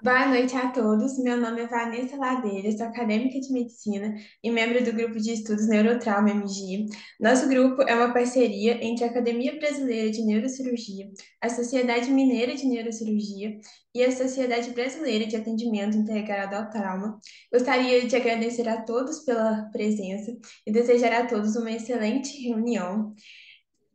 Boa noite a todos. Meu nome é Vanessa Ladeira, sou acadêmica de medicina e membro do grupo de estudos Neurotrauma MG. Nosso grupo é uma parceria entre a Academia Brasileira de Neurocirurgia, a Sociedade Mineira de Neurocirurgia e a Sociedade Brasileira de Atendimento Integrado ao Trauma. Gostaria de agradecer a todos pela presença e desejar a todos uma excelente reunião.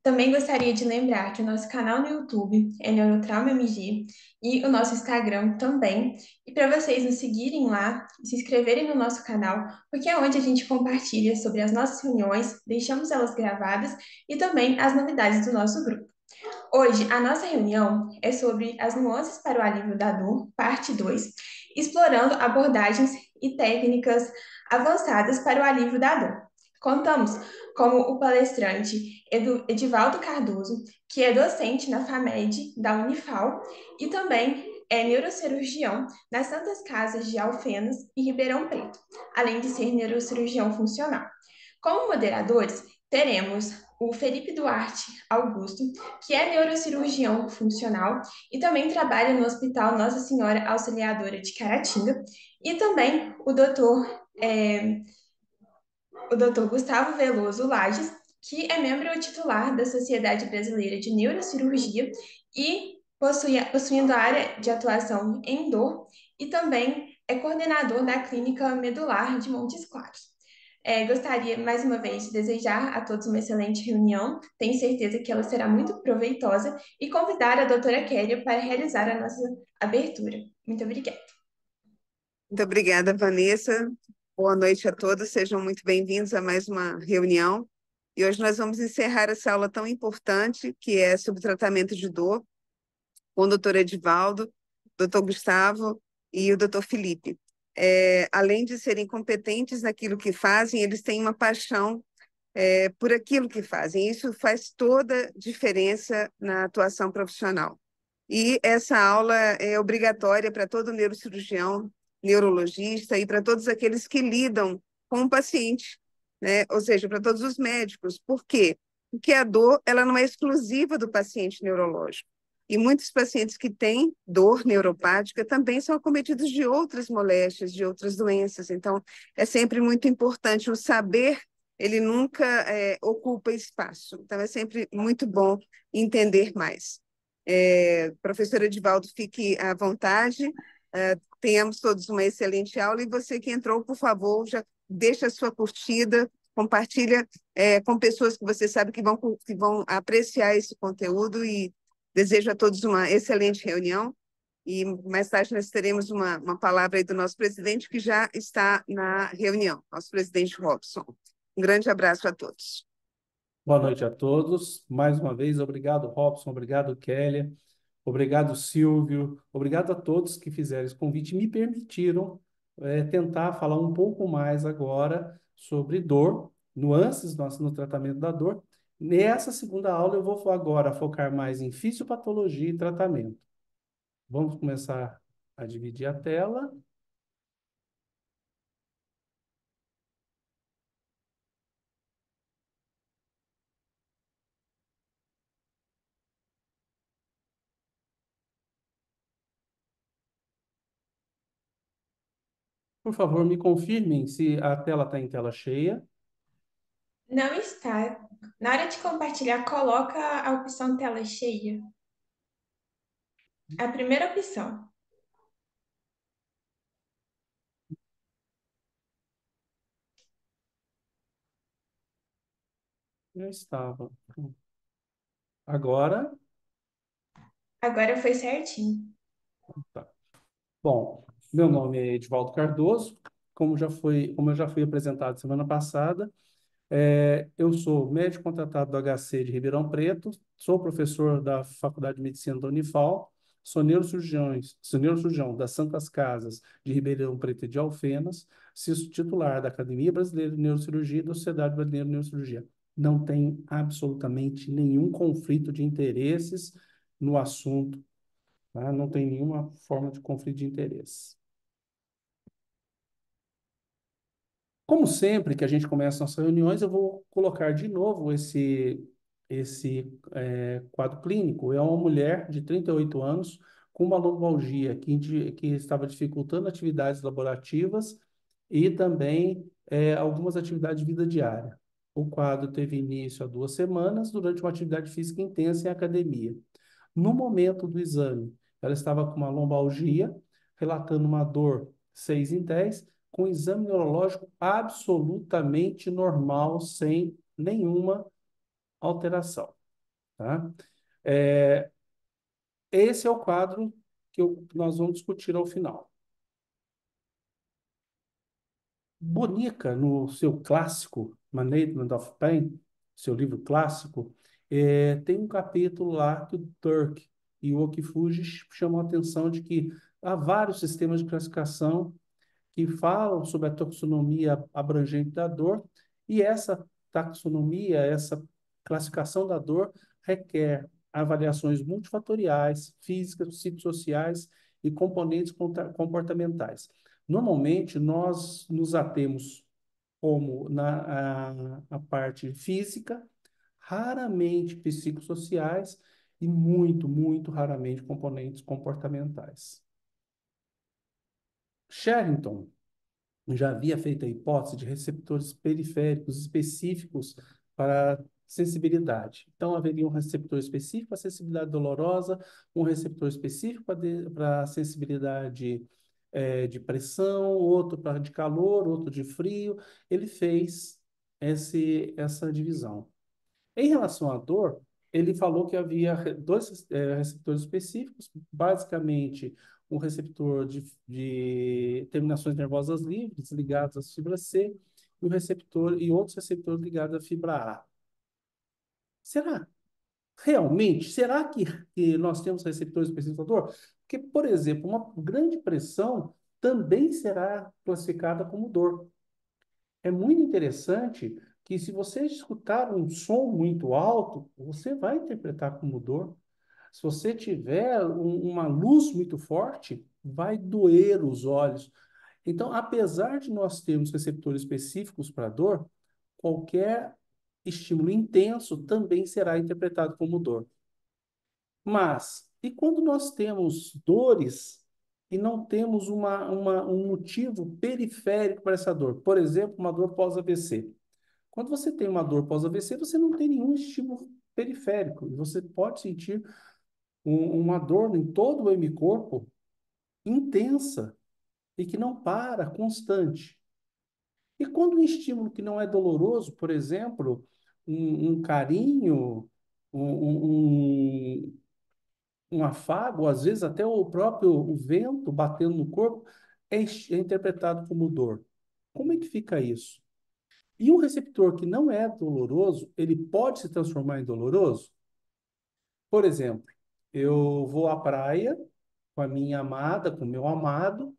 Também gostaria de lembrar que o nosso canal no YouTube é Neurotrauma MG e o nosso Instagram também. E para vocês nos seguirem lá e se inscreverem no nosso canal, porque é onde a gente compartilha sobre as nossas reuniões, deixamos elas gravadas e também as novidades do nosso grupo. Hoje, a nossa reunião é sobre as nuances para o alívio da dor, parte 2, explorando abordagens e técnicas avançadas para o alívio da dor. Contamos com o palestrante Edivaldo Cardoso, que é docente na FAMED da Unifal e também é neurocirurgião nas Santas Casas de Alfenas e Ribeirão Preto, além de ser neurocirurgião funcional. Como moderadores, teremos o Felipe Duarte Augusto, que é neurocirurgião funcional e também trabalha no Hospital Nossa Senhora Auxiliadora de Caratinga, e também o doutor Gustavo Veloso Lages, que é membro titular da Sociedade Brasileira de Neurocirurgia e possuindo a área de atuação em dor, e também é coordenador da Clínica Medular de Montes Claros. Gostaria, mais uma vez, de desejar a todos uma excelente reunião. Tenho certeza que ela será muito proveitosa e convidar a doutora Kéria para realizar a nossa abertura. Muito obrigada. Muito obrigada, Vanessa. Boa noite a todos, sejam muito bem-vindos a mais uma reunião. E hoje nós vamos encerrar essa aula tão importante, que é sobre tratamento de dor, com o doutor Edivaldo, doutor Gustavo e o doutor Felipe. Além de serem competentes naquilo que fazem, eles têm uma paixão por aquilo que fazem. Isso faz toda a diferença na atuação profissional. E essa aula é obrigatória para todo neurocirurgião, neurologista e para todos aqueles que lidam com o paciente, né? Ou seja, para todos os médicos. Por quê? Porque a dor ela não é exclusiva do paciente neurológico. E muitos pacientes que têm dor neuropática também são acometidos de outras moléstias, de outras doenças. Então, é sempre muito importante o saber, ele nunca ocupa espaço. Então, é sempre muito bom entender mais. Professor Edivaldo, fique à vontade. Tenhamos todos uma excelente aula. E você que entrou, por favor, já deixa a sua curtida, compartilha com pessoas que você sabe que vão apreciar esse conteúdo, e desejo a todos uma excelente reunião. E mais tarde nós teremos uma palavra aí do nosso presidente, que já está na reunião, nosso presidente Robson. Um grande abraço a todos. Boa noite a todos. Mais uma vez, obrigado, Robson, obrigado, Kélia, obrigado, Silvio, obrigado a todos que fizeram esse convite e me permitiram tentar falar um pouco mais agora sobre dor, nuances no tratamento da dor. Nessa segunda aula, eu vou agora focar mais em fisiopatologia e tratamento. Vamos começar a dividir a tela. Por favor, me confirmem se a tela está em tela cheia. Não está. Na hora de compartilhar, coloca a opção tela cheia. A primeira opção. Já estava. Agora, Agora foi certinho. tá. Bom, meu nome é Edivaldo Cardoso, como eu já fui apresentado semana passada, eu sou médico contratado do HC de Ribeirão Preto, sou professor da Faculdade de Medicina da Unifal, sou neurocirurgião das Santas Casas de Ribeirão Preto e de Alfenas, sou titular da Academia Brasileira de Neurocirurgia e da Sociedade Brasileira de Neurocirurgia. Não tem absolutamente nenhum conflito de interesses no assunto, tá? Não tem nenhuma forma de conflito de interesse. Como sempre que a gente começa nossas reuniões, eu vou colocar de novo esse quadro clínico. É uma mulher de 38 anos com uma lombalgia que estava dificultando atividades laborativas e também algumas atividades de vida diária. O quadro teve início há 2 semanas, durante uma atividade física intensa em academia. No momento do exame, ela estava com uma lombalgia, relatando uma dor 6 em 10, com exame neurológico absolutamente normal, sem nenhuma alteração, tá? É, esse é o quadro que nós vamos discutir ao final. Bonica, no seu clássico, Management of Pain, seu livro clássico, tem um capítulo lá que o Turk e o Okifuji chamam a atenção de que há vários sistemas de classificação que falam sobre a taxonomia abrangente da dor, e essa taxonomia, essa classificação da dor, requer avaliações multifatoriais, físicas, psicossociais e componentes comportamentais. Normalmente, nós nos atemos como a parte física, raramente psicossociais e muito, muito raramente componentes comportamentais. Sherrington já havia feito a hipótese de receptores periféricos específicos para sensibilidade. Então, haveria um receptor específico para sensibilidade dolorosa, um receptor específico para sensibilidade de pressão, outro para de calor, outro de frio. Ele fez essa divisão. Em relação à dor, ele falou que havia dois receptores específicos, basicamente um receptor de terminações nervosas livres ligados às fibras C e outros receptores ligados à fibra A. Será? Realmente? Será que nós temos receptores específicos para dor? Porque, por exemplo, uma grande pressão também será classificada como dor. É muito interessante que se você escutar um som muito alto, você vai interpretar como dor. Se você tiver uma luz muito forte, vai doer os olhos. Então, apesar de nós termos receptores específicos para dor, qualquer estímulo intenso também será interpretado como dor. Mas, e quando nós temos dores e não temos um motivo periférico para essa dor? Por exemplo, uma dor pós-AVC. Quando você tem uma dor pós-AVC, você não tem nenhum estímulo periférico. E você pode sentir uma dor em todo o hemicorpo intensa e que não para, constante. E quando um estímulo que não é doloroso, por exemplo, um carinho, um, um, um afago, às vezes até o próprio o vento batendo no corpo, é interpretado como dor. Como é que fica isso? E um receptor que não é doloroso, ele pode se transformar em doloroso? Por exemplo, eu vou à praia com a minha amada, com o meu amado,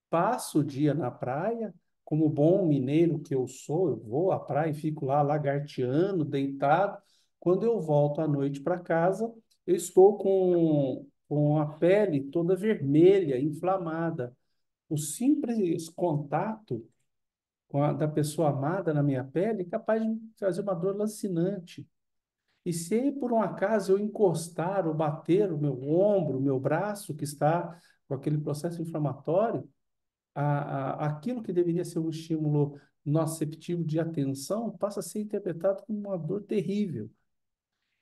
passo o dia na praia, como bom mineiro que eu sou, eu vou à praia e fico lá lagarteando, deitado. Quando eu volto à noite para casa, eu estou com a pele toda vermelha, inflamada. O simples contato da pessoa amada na minha pele é capaz de trazer uma dor lancinante. E se por um acaso eu encostar ou bater o meu ombro, o meu braço, que está com aquele processo inflamatório, aquilo que deveria ser um estímulo nociceptivo de atenção passa a ser interpretado como uma dor terrível.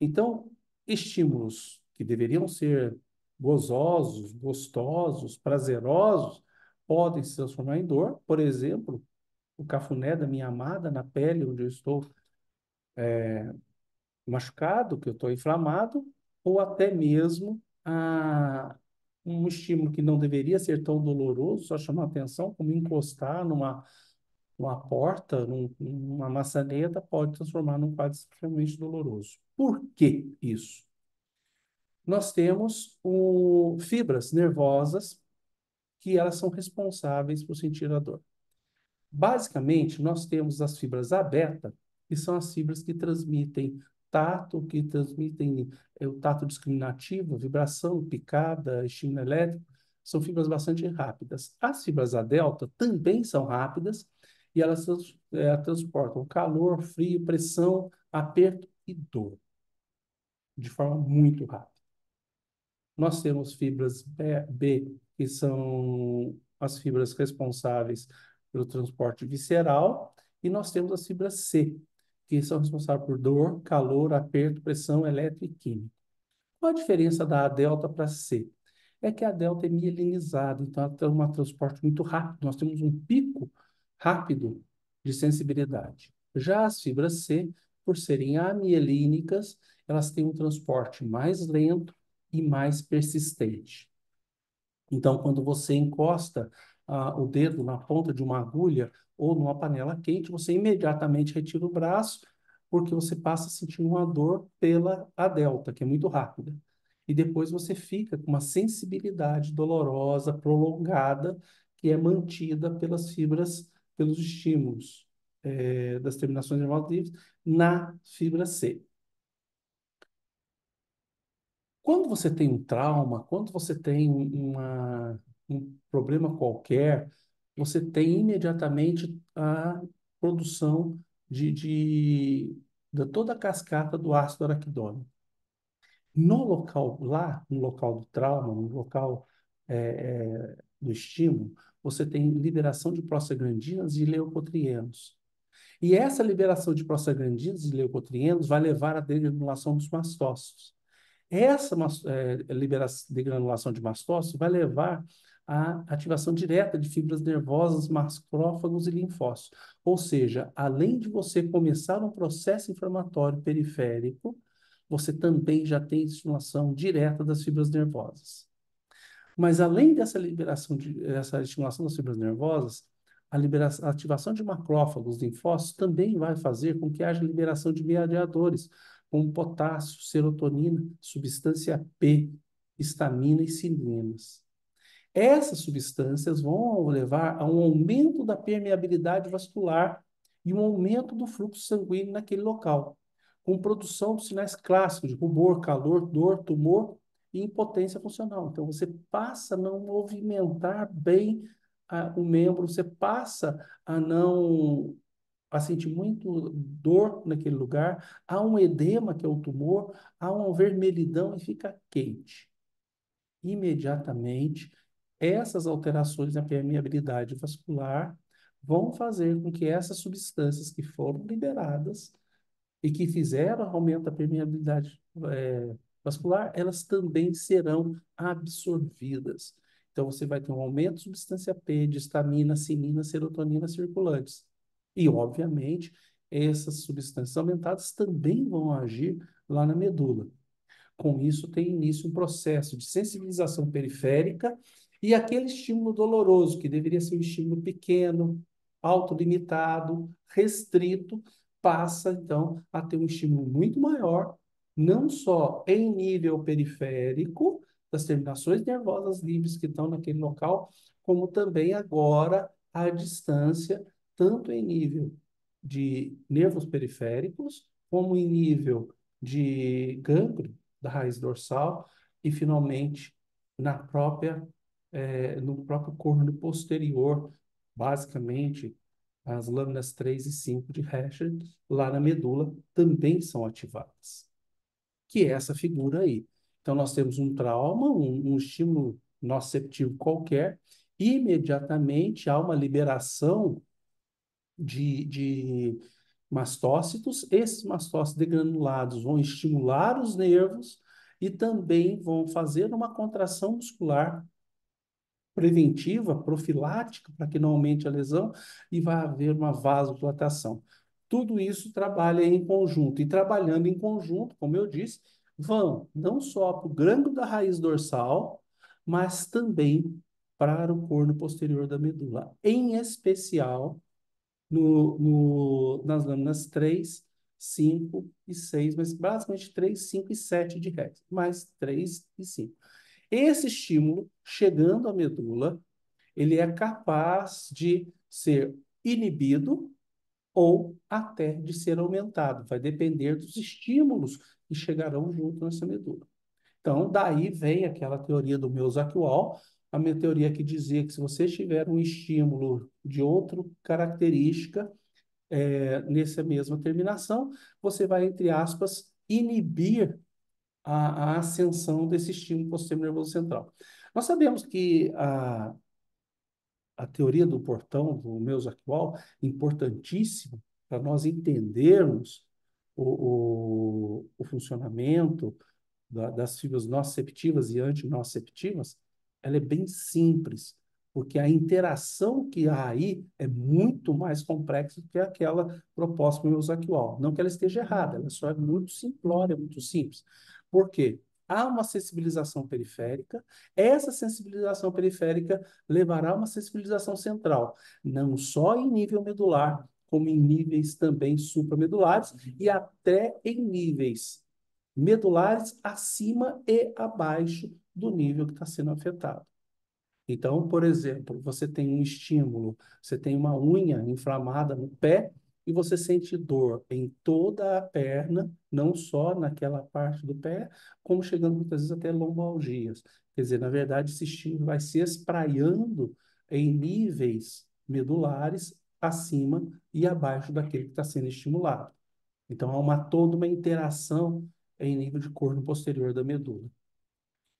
Então, estímulos que deveriam ser gozosos, gostosos, prazerosos, podem se transformar em dor. Por exemplo, o cafuné da minha amada na pele, onde eu estou machucado, que eu estou inflamado, ou até mesmo um estímulo que não deveria ser tão doloroso, só chamar atenção, como encostar numa porta, numa maçaneta, pode transformar num quadro extremamente doloroso. Por que isso? Nós temos fibras nervosas que elas são responsáveis por sentir a dor. Basicamente, nós temos as fibras A beta, que são as fibras que transmitem tato, que transmitem o tato discriminativo, vibração, picada, estímulo elétrico, são fibras bastante rápidas. As fibras A delta também são rápidas e elas transportam calor, frio, pressão, aperto e dor de forma muito rápida. Nós temos fibras B, que são as fibras responsáveis pelo transporte visceral, e nós temos as fibras C, que são responsáveis por dor, calor, aperto, pressão elétrica e química. Qual a diferença da A delta para C? É que a delta é mielinizada, então ela tem um transporte muito rápido. Nós temos um pico rápido de sensibilidade. Já as fibras C, por serem amielínicas, elas têm um transporte mais lento e mais persistente. Então, quando você encosta o dedo na ponta de uma agulha ou numa panela quente, você imediatamente retira o braço, porque você passa a sentir uma dor pela a delta, que é muito rápida. E depois você fica com uma sensibilidade dolorosa, prolongada, que é mantida pelas fibras, pelos estímulos das terminações nervosas livres na fibra C. Quando você tem um trauma, quando você tem um problema qualquer, você tem imediatamente a produção de toda a cascata do ácido araquidônico. No local lá, no local do trauma, no local do estímulo, você tem liberação de prostaglandinas e leucotrienos. E essa liberação de prostaglandinas e leucotrienos vai levar à degranulação dos mastócitos. Essa degranulação de mastócitos vai levar à ativação direta de fibras nervosas, macrófagos e linfócitos. Ou seja, além de você começar um processo inflamatório periférico, você também já tem estimulação direta das fibras nervosas. Mas além dessa dessa estimulação das fibras nervosas, a ativação de macrófagos, linfócitos, também vai fazer com que haja liberação de mediadores, como potássio, serotonina, substância P, histamina e cilinas. Essas substâncias vão levar a um aumento da permeabilidade vascular e um aumento do fluxo sanguíneo naquele local, com produção dos sinais clássicos de rubor, calor, dor, tumor e impotência funcional. Então, você passa a não movimentar bem o membro, você passa a não a sentir muito dor naquele lugar, há um edema, que é o tumor, há uma vermelhidão e fica quente. Imediatamente, essas alterações na permeabilidade vascular vão fazer com que essas substâncias que foram liberadas e que fizeram aumento da permeabilidade vascular, elas também serão absorvidas. Então, você vai ter um aumento de substância P, de histamina, cinina, serotonina circulantes. E, obviamente, essas substâncias aumentadas também vão agir lá na medula. Com isso, tem início um processo de sensibilização periférica e aquele estímulo doloroso, que deveria ser um estímulo pequeno, autolimitado, restrito, passa, então, a ter um estímulo muito maior, não só em nível periférico, das terminações nervosas livres que estão naquele local, como também agora à distância, tanto em nível de nervos periféricos, como em nível de gânglio, da raiz dorsal e, finalmente, no próprio corno posterior, basicamente, as lâminas 3 e 5 de Hescher, lá na medula, também são ativadas, que é essa figura aí. Então, nós temos um trauma, um estímulo nociceptivo qualquer, imediatamente há uma liberação de mastócitos. Esses mastócitos degranulados vão estimular os nervos e também vão fazer uma contração muscular preventiva, profilática, para que não aumente a lesão, e vai haver uma vasodilatação. Tudo isso trabalha em conjunto, e trabalhando em conjunto, como eu disse, vão não só para o grângulo da raiz dorsal, mas também para o corno posterior da medula, em especial nas lâminas 3, 5 e 6, mas basicamente 3, 5 e 7 de Rex, mais 3 e 5. Esse estímulo, chegando à medula, ele é capaz de ser inibido ou até de ser aumentado. Vai depender dos estímulos que chegarão junto nessa medula. Então, daí vem aquela teoria do Meussac-Wall, a minha teoria que dizia que se você tiver um estímulo de outra característica, nessa mesma terminação, você vai, entre aspas, inibir a ascensão desse estímulo para o sistema nervoso central. Nós sabemos que a teoria do portão do Meus-Arquival, importantíssima para nós entendermos o funcionamento das fibras nociceptivas e antinociceptivas, ela é bem simples, porque a interação que há aí é muito mais complexa do que aquela proposta pelo Meus-Arquival. Não que ela esteja errada, ela só é muito simplória, muito simples. Por quê? Há uma sensibilização periférica, essa sensibilização periférica levará a uma sensibilização central, não só em nível medular, como em níveis também supramedulares e até em níveis medulares acima e abaixo do nível que está sendo afetado. Então, por exemplo, você tem um estímulo, você tem uma unha inflamada no pé e você sente dor em toda a perna, não só naquela parte do pé, como chegando muitas vezes até lombalgias. Quer dizer, na verdade, esse estímulo vai se espraiando em níveis medulares acima e abaixo daquele que está sendo estimulado. Então, há toda uma interação em nível de corno posterior da medula.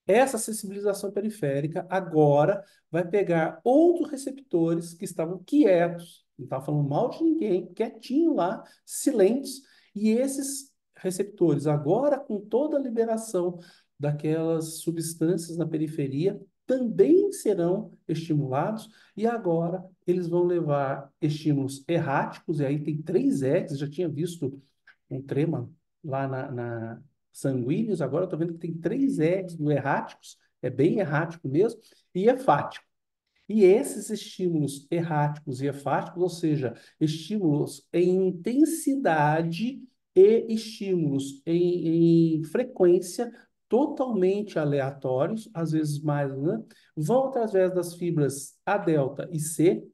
Essa sensibilização periférica agora vai pegar outros receptores que estavam quietos, não estava falando mal de ninguém, quietinho lá, silentes, e esses receptores, agora com toda a liberação daquelas substâncias na periferia, também serão estimulados, e agora eles vão levar estímulos erráticos, e aí tem três X, já tinha visto um trema lá na sanguíneos, agora eu estou vendo que tem três R's do erráticos, é bem errático mesmo, e efático. E esses estímulos erráticos e efáticos, ou seja, estímulos em intensidade e estímulos em frequência totalmente aleatórios, às vezes mais, né? Vão através das fibras A delta e C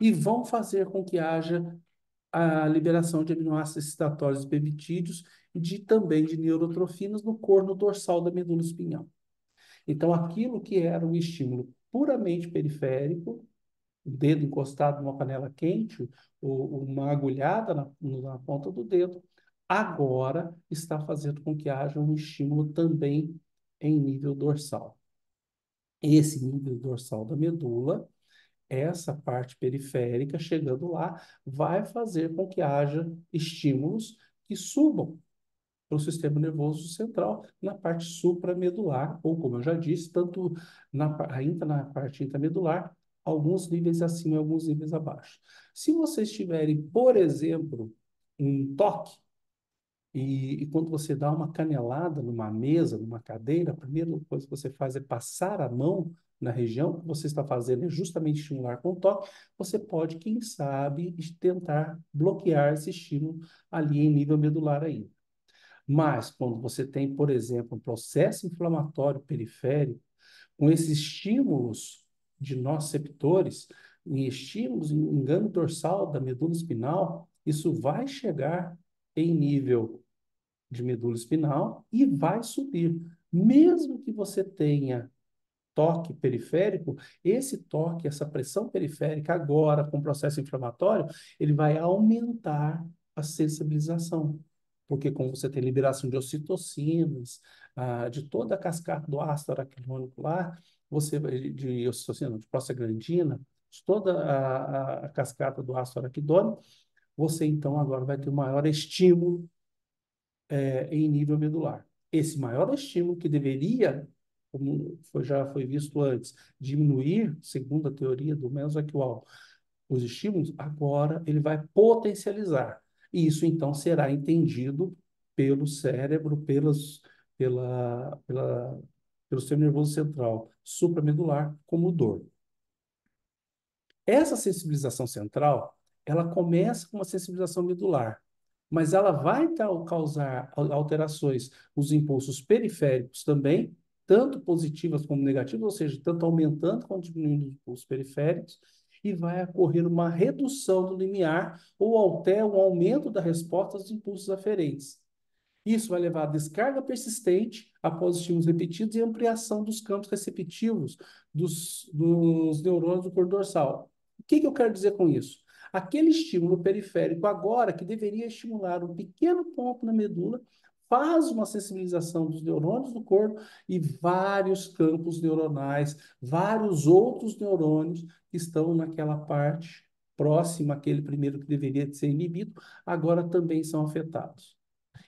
e vão fazer com que haja a liberação de aminoácidos excitatórios e peptídeos e também de neurotrofinas no corno dorsal da medula espinhal. Então, aquilo que era um estímulo puramente periférico, o dedo encostado numa panela quente, ou uma agulhada na ponta do dedo, agora está fazendo com que haja um estímulo também em nível dorsal. Esse nível dorsal da medula, essa parte periférica chegando lá, vai fazer com que haja estímulos que subam para o sistema nervoso central na parte supramedular, ou como eu já disse, tanto ainda na parte intramedular, alguns níveis acima e alguns níveis abaixo. Se vocês tiverem, por exemplo, um toque, e quando você dá uma canelada numa mesa, numa cadeira, a primeira coisa que você faz é passar a mão na região, o que você está fazendo é justamente estimular com o toque, você pode, quem sabe, tentar bloquear esse estímulo ali em nível medular ainda. Mas, quando você tem, por exemplo, um processo inflamatório periférico, com esses estímulos de nociceptores, e estímulos em engano dorsal da medula espinal, isso vai chegar em nível de medula espinal e vai subir. Mesmo que você tenha toque periférico, esse toque, essa pressão periférica agora, com o processo inflamatório, ele vai aumentar a sensibilização. Porque como você tem liberação de ocitocinas, de toda a cascata do ácido araquidônico lá, de ocitocina, de prostaglandina, de toda a cascata do ácido araquidônico, você então agora vai ter um maior estímulo em nível medular. Esse maior estímulo que deveria, como já foi visto antes, diminuir, segundo a teoria do Mesos-Arquival, os estímulos, agora ele vai potencializar. E isso, então, será entendido pelo cérebro, pelo sistema nervoso central supramedular como dor. Essa sensibilização central, ela começa com uma sensibilização medular, mas ela vai causar alterações nos impulsos periféricos também, tanto positivas como negativas, ou seja, tanto aumentando quanto diminuindo os impulsos periféricos, e vai ocorrer uma redução do limiar ou até um aumento da resposta aos impulsos aferentes. Isso vai levar a descarga persistente após estímulos repetidos e ampliação dos campos receptivos dos neurônios do corpo dorsal. O que eu quero dizer com isso? Aquele estímulo periférico agora, que deveria estimular um pequeno ponto na medula, faz uma sensibilização dos neurônios do corpo e vários campos neuronais, vários outros neurônios que estão naquela parte próxima àquele primeiro que deveria ser inibido, agora também são afetados.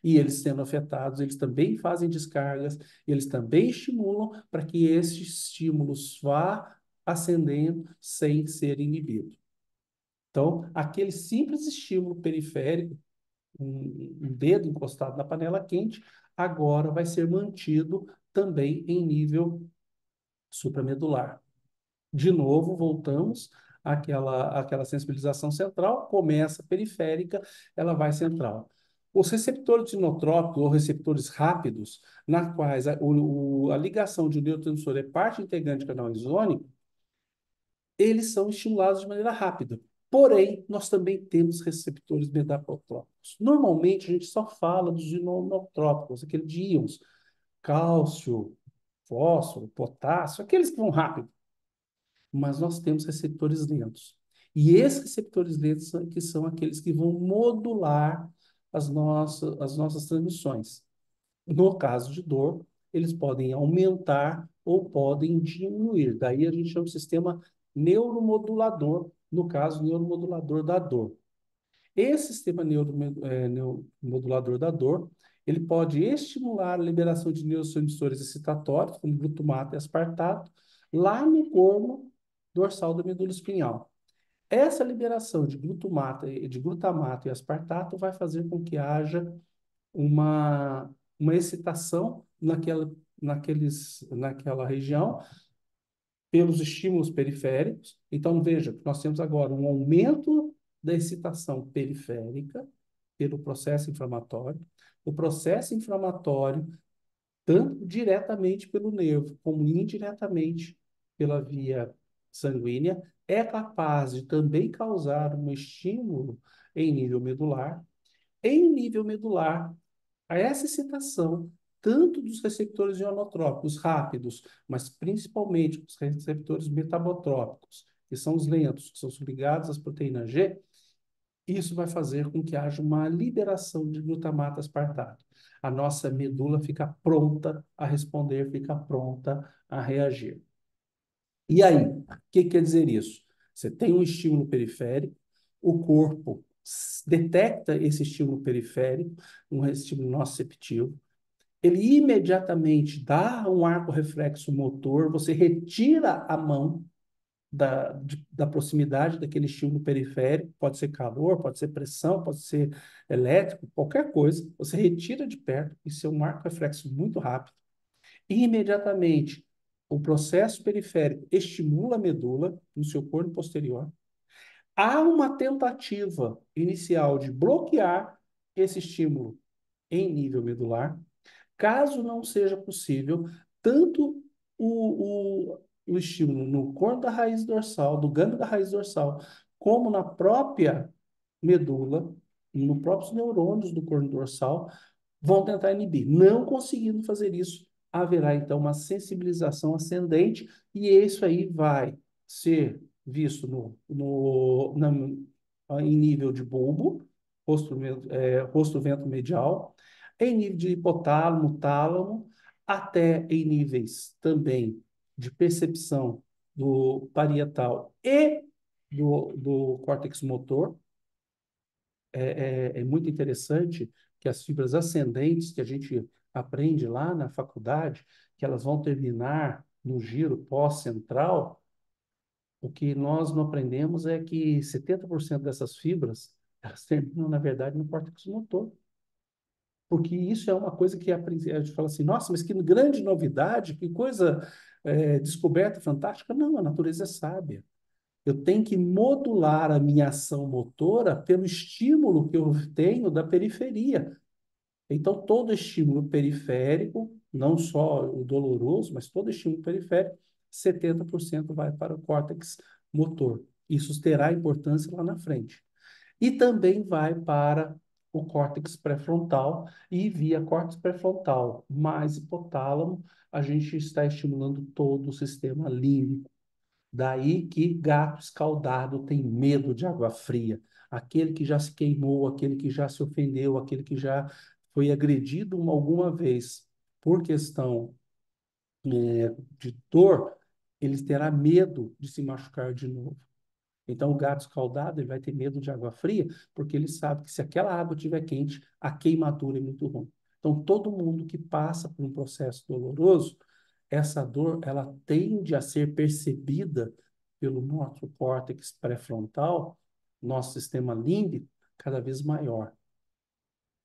E eles sendo afetados, eles também fazem descargas, eles também estimulam para que esses estímulos vá ascendendo sem ser inibido. Então, aquele simples estímulo periférico, um dedo encostado na panela quente, agora vai ser mantido também em nível supramedular. De novo, voltamos àquela sensibilização central, começa periférica, ela vai central. Os receptores inotrópicos ou receptores rápidos, na quais a ligação de um neurotransmissor é parte integrante do canal isônico, eles são estimulados de maneira rápida. Porém, nós também temos receptores mesotrópicos. Normalmente, a gente só fala dos inotrópicos, aquele de íons, cálcio, fósforo, potássio, aqueles que vão rápido. Mas nós temos receptores lentos. E esses receptores lentos são aqueles que vão modular as nossas transmissões. No caso de dor, eles podem aumentar ou podem diminuir. Daí a gente chama de sistema neuromodulador, no caso, neuromodulador da dor. Esse sistema neuromodulador da dor, ele pode estimular a liberação de neurotransmissores excitatórios, como glutamato e aspartato, lá no corno dorsal da medula espinhal. Essa liberação de glutamato e aspartato vai fazer com que haja uma excitação naquela região pelos estímulos periféricos. Então, veja, nós temos agora um aumento da excitação periférica pelo processo inflamatório. O processo inflamatório, tanto diretamente pelo nervo como indiretamente pela via sanguínea, é capaz de também causar um estímulo em nível medular. Em nível medular, a essa excitação, tanto dos receptores ionotrópicos rápidos, mas principalmente os receptores metabotrópicos, que são os lentos, que são ligados às proteínas G, isso vai fazer com que haja uma liberação de glutamato aspartato. A nossa medula fica pronta a responder, fica pronta a reagir. E aí, o que quer dizer isso? Você tem um estímulo periférico, o corpo detecta esse estímulo periférico, um estímulo nociceptivo, ele imediatamente dá um arco reflexo motor, você retira a mão da proximidade daquele estímulo periférico, pode ser calor, pode ser pressão, pode ser elétrico, qualquer coisa, você retira de perto, isso é um arco reflexo muito rápido. E imediatamente, o processo periférico estimula a medula no seu corno posterior. Há uma tentativa inicial de bloquear esse estímulo em nível medular. Caso não seja possível, tanto o estímulo no corno da raiz dorsal, do gânglio da raiz dorsal, como na própria medula, nos próprios neurônios do corno dorsal, vão tentar inibir. Não conseguindo fazer isso, haverá então uma sensibilização ascendente e isso aí vai ser visto em nível de bulbo, rosto vento medial, em nível de hipotálamo, tálamo, até em níveis também de percepção do parietal e do córtex motor. É muito interessante que as fibras ascendentes que a gente aprende lá na faculdade, que elas vão terminar no giro pós-central, o que nós não aprendemos é que 70% dessas fibras, elas terminam, na verdade, no córtex motor. Porque isso é uma coisa que a gente fala assim, nossa, mas que grande novidade, que coisa descoberta fantástica. Não, a natureza é sábia. Eu tenho que modular a minha ação motora pelo estímulo que eu tenho da periferia. Então, todo estímulo periférico, não só o doloroso, mas todo estímulo periférico, 70% vai para o córtex motor. Isso terá importância lá na frente. E também vai para o córtex pré-frontal, e via córtex pré-frontal mais hipotálamo, a gente está estimulando todo o sistema límbico. Daí que gato escaldado tem medo de água fria. Aquele que já se queimou, aquele que já se ofendeu, aquele que já foi agredido alguma vez por questão de dor, ele terá medo de se machucar de novo. Então, o gato escaldado ele vai ter medo de água fria, porque ele sabe que se aquela água estiver quente, a queimadura é muito ruim. Então, todo mundo que passa por um processo doloroso, essa dor ela tende a ser percebida pelo nosso córtex pré-frontal, nosso sistema límbico, cada vez maior.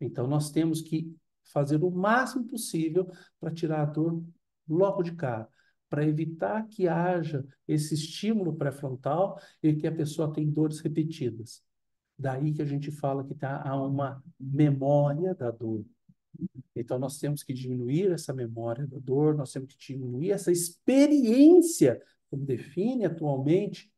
Então, nós temos que fazer o máximo possível para tirar a dor logo de cara, para evitar que haja esse estímulo pré-frontal e que a pessoa tenha dores repetidas. Daí que a gente fala que há uma memória da dor. Então, nós temos que diminuir essa memória da dor, nós temos que diminuir essa experiência, como define atualmente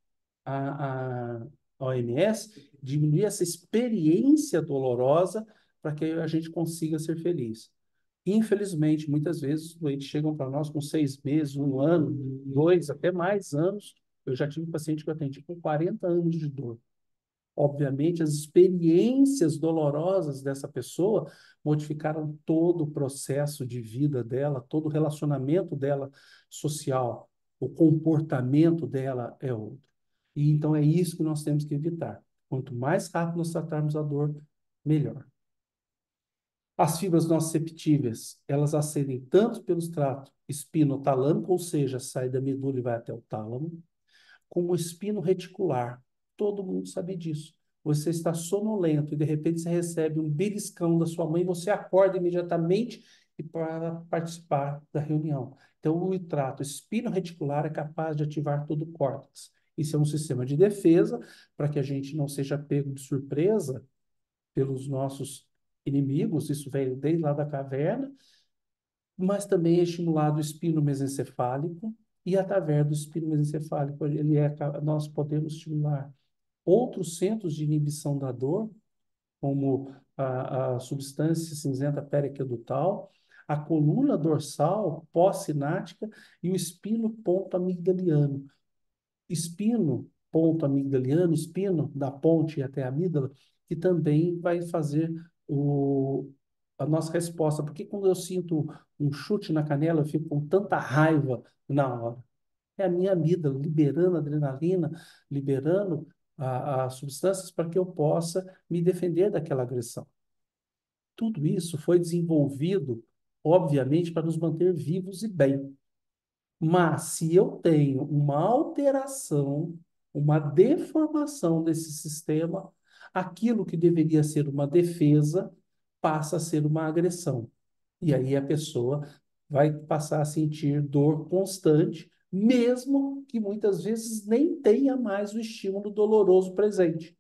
a OMS, diminuir essa experiência dolorosa para que a gente consiga ser feliz. Infelizmente, muitas vezes os doentes chegam para nós com 6 meses, 1 ano, 2, até mais anos. Eu já tive paciente que eu atendi com 40 anos de dor. Obviamente, as experiências dolorosas dessa pessoa modificaram todo o processo de vida dela, todo o relacionamento dela social, o comportamento dela é outro. E então é isso que nós temos que evitar. Quanto mais rápido nós tratarmos a dor, melhor. As fibras nociceptíveis, elas ascendem tanto pelos tratos espinotalâmico, ou seja, sai da medula e vai até o tálamo, como o espino reticular. Todo mundo sabe disso. Você está sonolento e de repente você recebe um beliscão da sua mãe, você acorda imediatamente e para participar da reunião. Então, o trato espino reticular é capaz de ativar todo o córtex. Isso é um sistema de defesa para que a gente não seja pego de surpresa pelos nossos inimigos. Isso veio desde lá da caverna, mas também é estimulado o espino mesencefálico e através do espino mesencefálico nós podemos estimular outros centros de inibição da dor, como a substância cinzenta periaquedutal, a coluna dorsal pós-sináptica e o espino ponto amigdaliano. Espino ponto amigdaliano, espino da ponte até a amígdala, que também vai fazer a nossa resposta. Porque quando eu sinto um chute na canela, eu fico com tanta raiva na hora. É a minha amígdala liberando adrenalina, liberando as substâncias para que eu possa me defender daquela agressão. Tudo isso foi desenvolvido, obviamente, para nos manter vivos e bem. Mas se eu tenho uma alteração, uma deformação desse sistema, aquilo que deveria ser uma defesa passa a ser uma agressão. E aí a pessoa vai passar a sentir dor constante, mesmo que muitas vezes nem tenha mais o estímulo doloroso presente.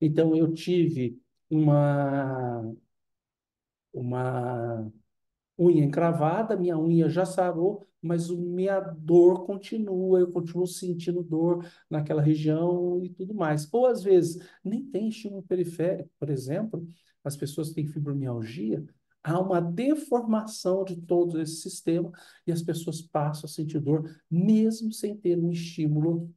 Então eu tive uma unha encravada, minha unha já sarou, mas minha dor continua, eu continuo sentindo dor naquela região e tudo mais. Ou às vezes nem tem estímulo periférico, por exemplo, as pessoas têm fibromialgia, há uma deformação de todo esse sistema e as pessoas passam a sentir dor, mesmo sem ter um estímulo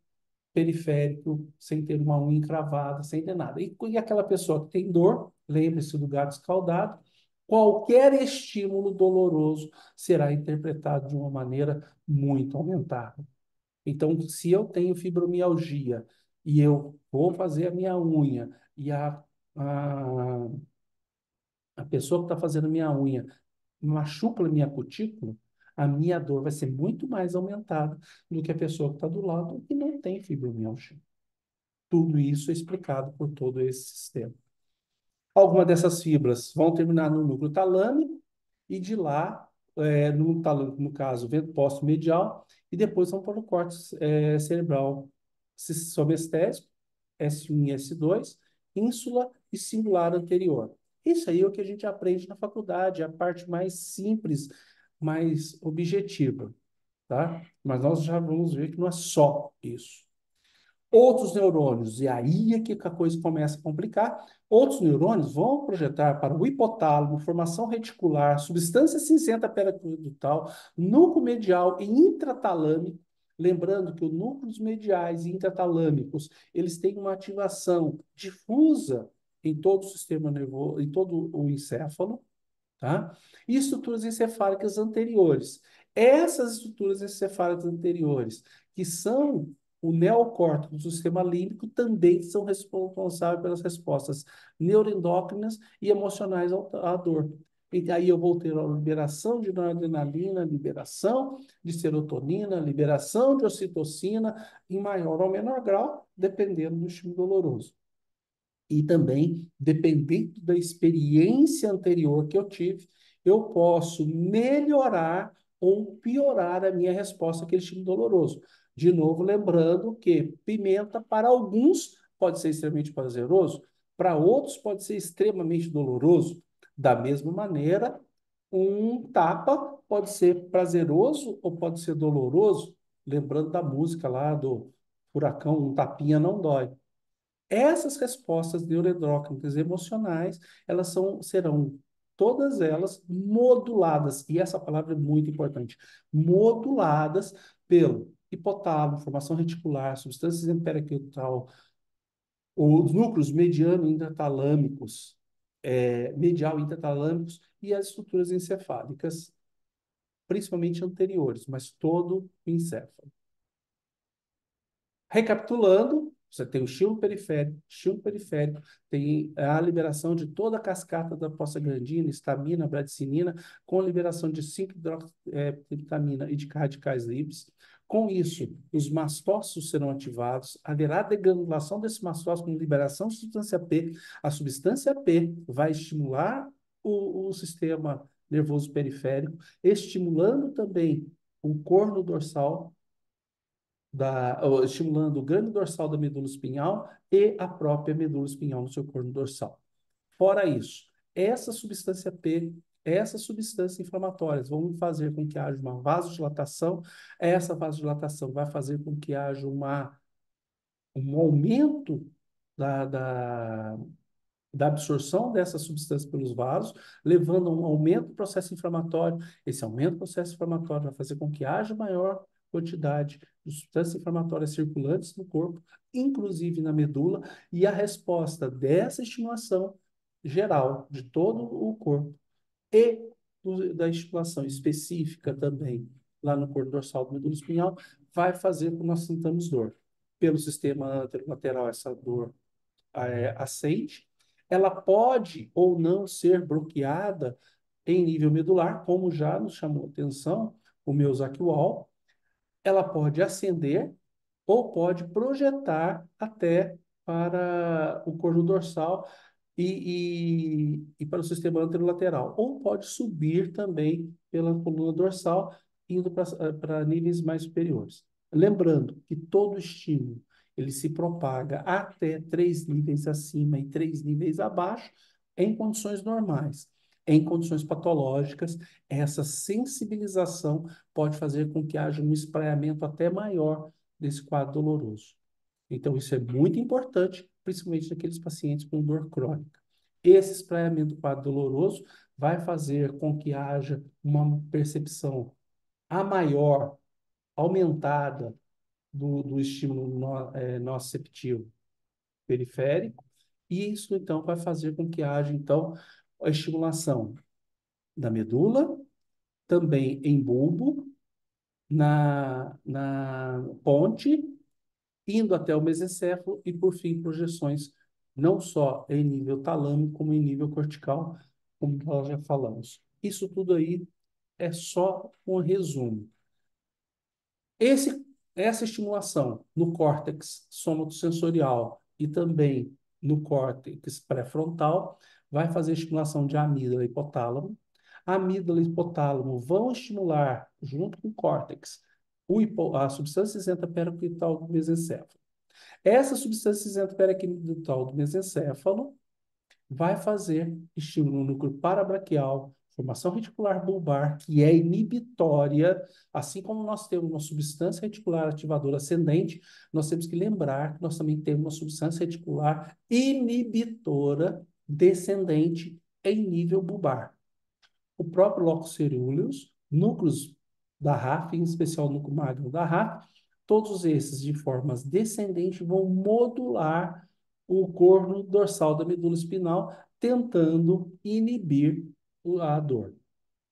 periférico, sem ter uma unha encravada, sem ter nada. E aquela pessoa que tem dor, lembre-se do gato escaldado, qualquer estímulo doloroso será interpretado de uma maneira muito aumentada. Então, se eu tenho fibromialgia e eu vou fazer a minha unha e a, a pessoa que está fazendo a minha unha machuca a minha cutícula, a minha dor vai ser muito mais aumentada do que a pessoa que está do lado e não tem fibromialgia. Tudo isso é explicado por todo esse sistema. Algumas dessas fibras vão terminar no núcleo talâmico e de lá, no talâmico, no caso, vento posto medial, e depois vão para o córtex cerebral somestésico, S1 e S2, ínsula e singular anterior. Isso aí é o que a gente aprende na faculdade, é a parte mais simples, mais objetiva, tá? Mas nós já vamos ver que não é só isso. Outros neurônios, e aí é que a coisa começa a complicar, outros neurônios vão projetar para o hipotálamo, formação reticular, substância cinzenta periaquedutal, núcleo medial e intratalâmico, lembrando que os núcleos mediais e intratalâmicos, eles têm uma ativação difusa em todo o sistema nervoso, em todo o encéfalo, tá? E estruturas encefálicas anteriores. Essas estruturas encefálicas anteriores, que são o neocórtex do sistema límbico, também são responsáveis pelas respostas neuroendócrinas e emocionais à dor. E aí eu vou ter a liberação de noradrenalina, liberação de serotonina, liberação de ocitocina, em maior ou menor grau, dependendo do estímulo doloroso. E também, dependendo da experiência anterior que eu tive, eu posso melhorar ou piorar a minha resposta àquele estímulo doloroso. De novo, lembrando que pimenta, para alguns, pode ser extremamente prazeroso, para outros, pode ser extremamente doloroso. Da mesma maneira, um tapa pode ser prazeroso ou pode ser doloroso. Lembrando da música lá do Furacão, um tapinha não dói. Essas respostas neuroendócrinas emocionais, serão todas elas moduladas, e essa palavra é muito importante, moduladas pelo hipotálamo, formação reticular, substâncias periaquetal, os núcleos mediano e intratalâmicos, medial e intratalâmicos e as estruturas encefálicas, principalmente anteriores, mas todo o encéfalo. Recapitulando, você tem o estímulo periférico tem a liberação de toda a cascata da prostaglandina, histamina, bradicinina, com liberação de 5-hidroxivitamina e de radicais livres. Com isso, os mastócitos serão ativados, haverá degranulação desse mastócito com liberação de substância P. A substância P vai estimular o sistema nervoso periférico, estimulando também o corno dorsal, estimulando o grande dorsal da medula espinhal e a própria medula espinhal no seu corno dorsal. Fora isso, essa substância P, essas substâncias inflamatórias vão fazer com que haja uma vasodilatação, essa vasodilatação vai fazer com que haja um aumento da, da, da absorção dessa substância pelos vasos, levando a um aumento do processo inflamatório. Esse aumento do processo inflamatório vai fazer com que haja maior quantidade de substâncias inflamatórias circulantes no corpo, inclusive na medula, e a resposta dessa estimulação geral de todo o corpo e da estimulação específica também lá no corpo dorsal do medula espinhal vai fazer com que nós sintamos dor. Pelo sistema anterolateral, essa dor ascende, ela pode ou não ser bloqueada em nível medular, como já nos chamou a atenção o Miyazaki Wall. Ela pode ascender ou pode projetar até para o corno dorsal e para o sistema anterolateral, ou pode subir também pela coluna dorsal, indo para níveis mais superiores. Lembrando que todo estímulo ele se propaga até 3 níveis acima e 3 níveis abaixo em condições normais. Em condições patológicas, essa sensibilização pode fazer com que haja um espraiamento até maior desse quadro doloroso. Então, isso é muito importante, principalmente naqueles pacientes com dor crônica. Esse espraiamento do quadro doloroso vai fazer com que haja uma percepção a maior, aumentada do estímulo nociceptivo periférico, e isso, então, vai fazer com que haja, então, a estimulação da medula, também em bulbo, na ponte, indo até o mesencéfalo e, por fim, projeções não só em nível talâmico, como em nível cortical, como nós já falamos. Isso tudo aí é só um resumo. Essa estimulação no córtex somatosensorial e também no córtex pré-frontal vai fazer estimulação de amígdala e hipotálamo. A amígdala e hipotálamo vão estimular, junto com o córtex, a substância isenta periaquetal do mesencéfalo. Essa substância isenta periaquetal do mesencéfalo vai fazer estímulo no núcleo parabraquial, formação reticular bulbar, que é inibitória, assim como nós temos uma substância reticular ativadora ascendente, nós temos que lembrar que nós também temos uma substância reticular inibitora descendente em nível bulbar. O próprio locus coeruleus, núcleos da RAF, em especial o núcleo magno da RAF, todos esses de formas descendentes vão modular o corno dorsal da medula espinal, tentando inibir a dor.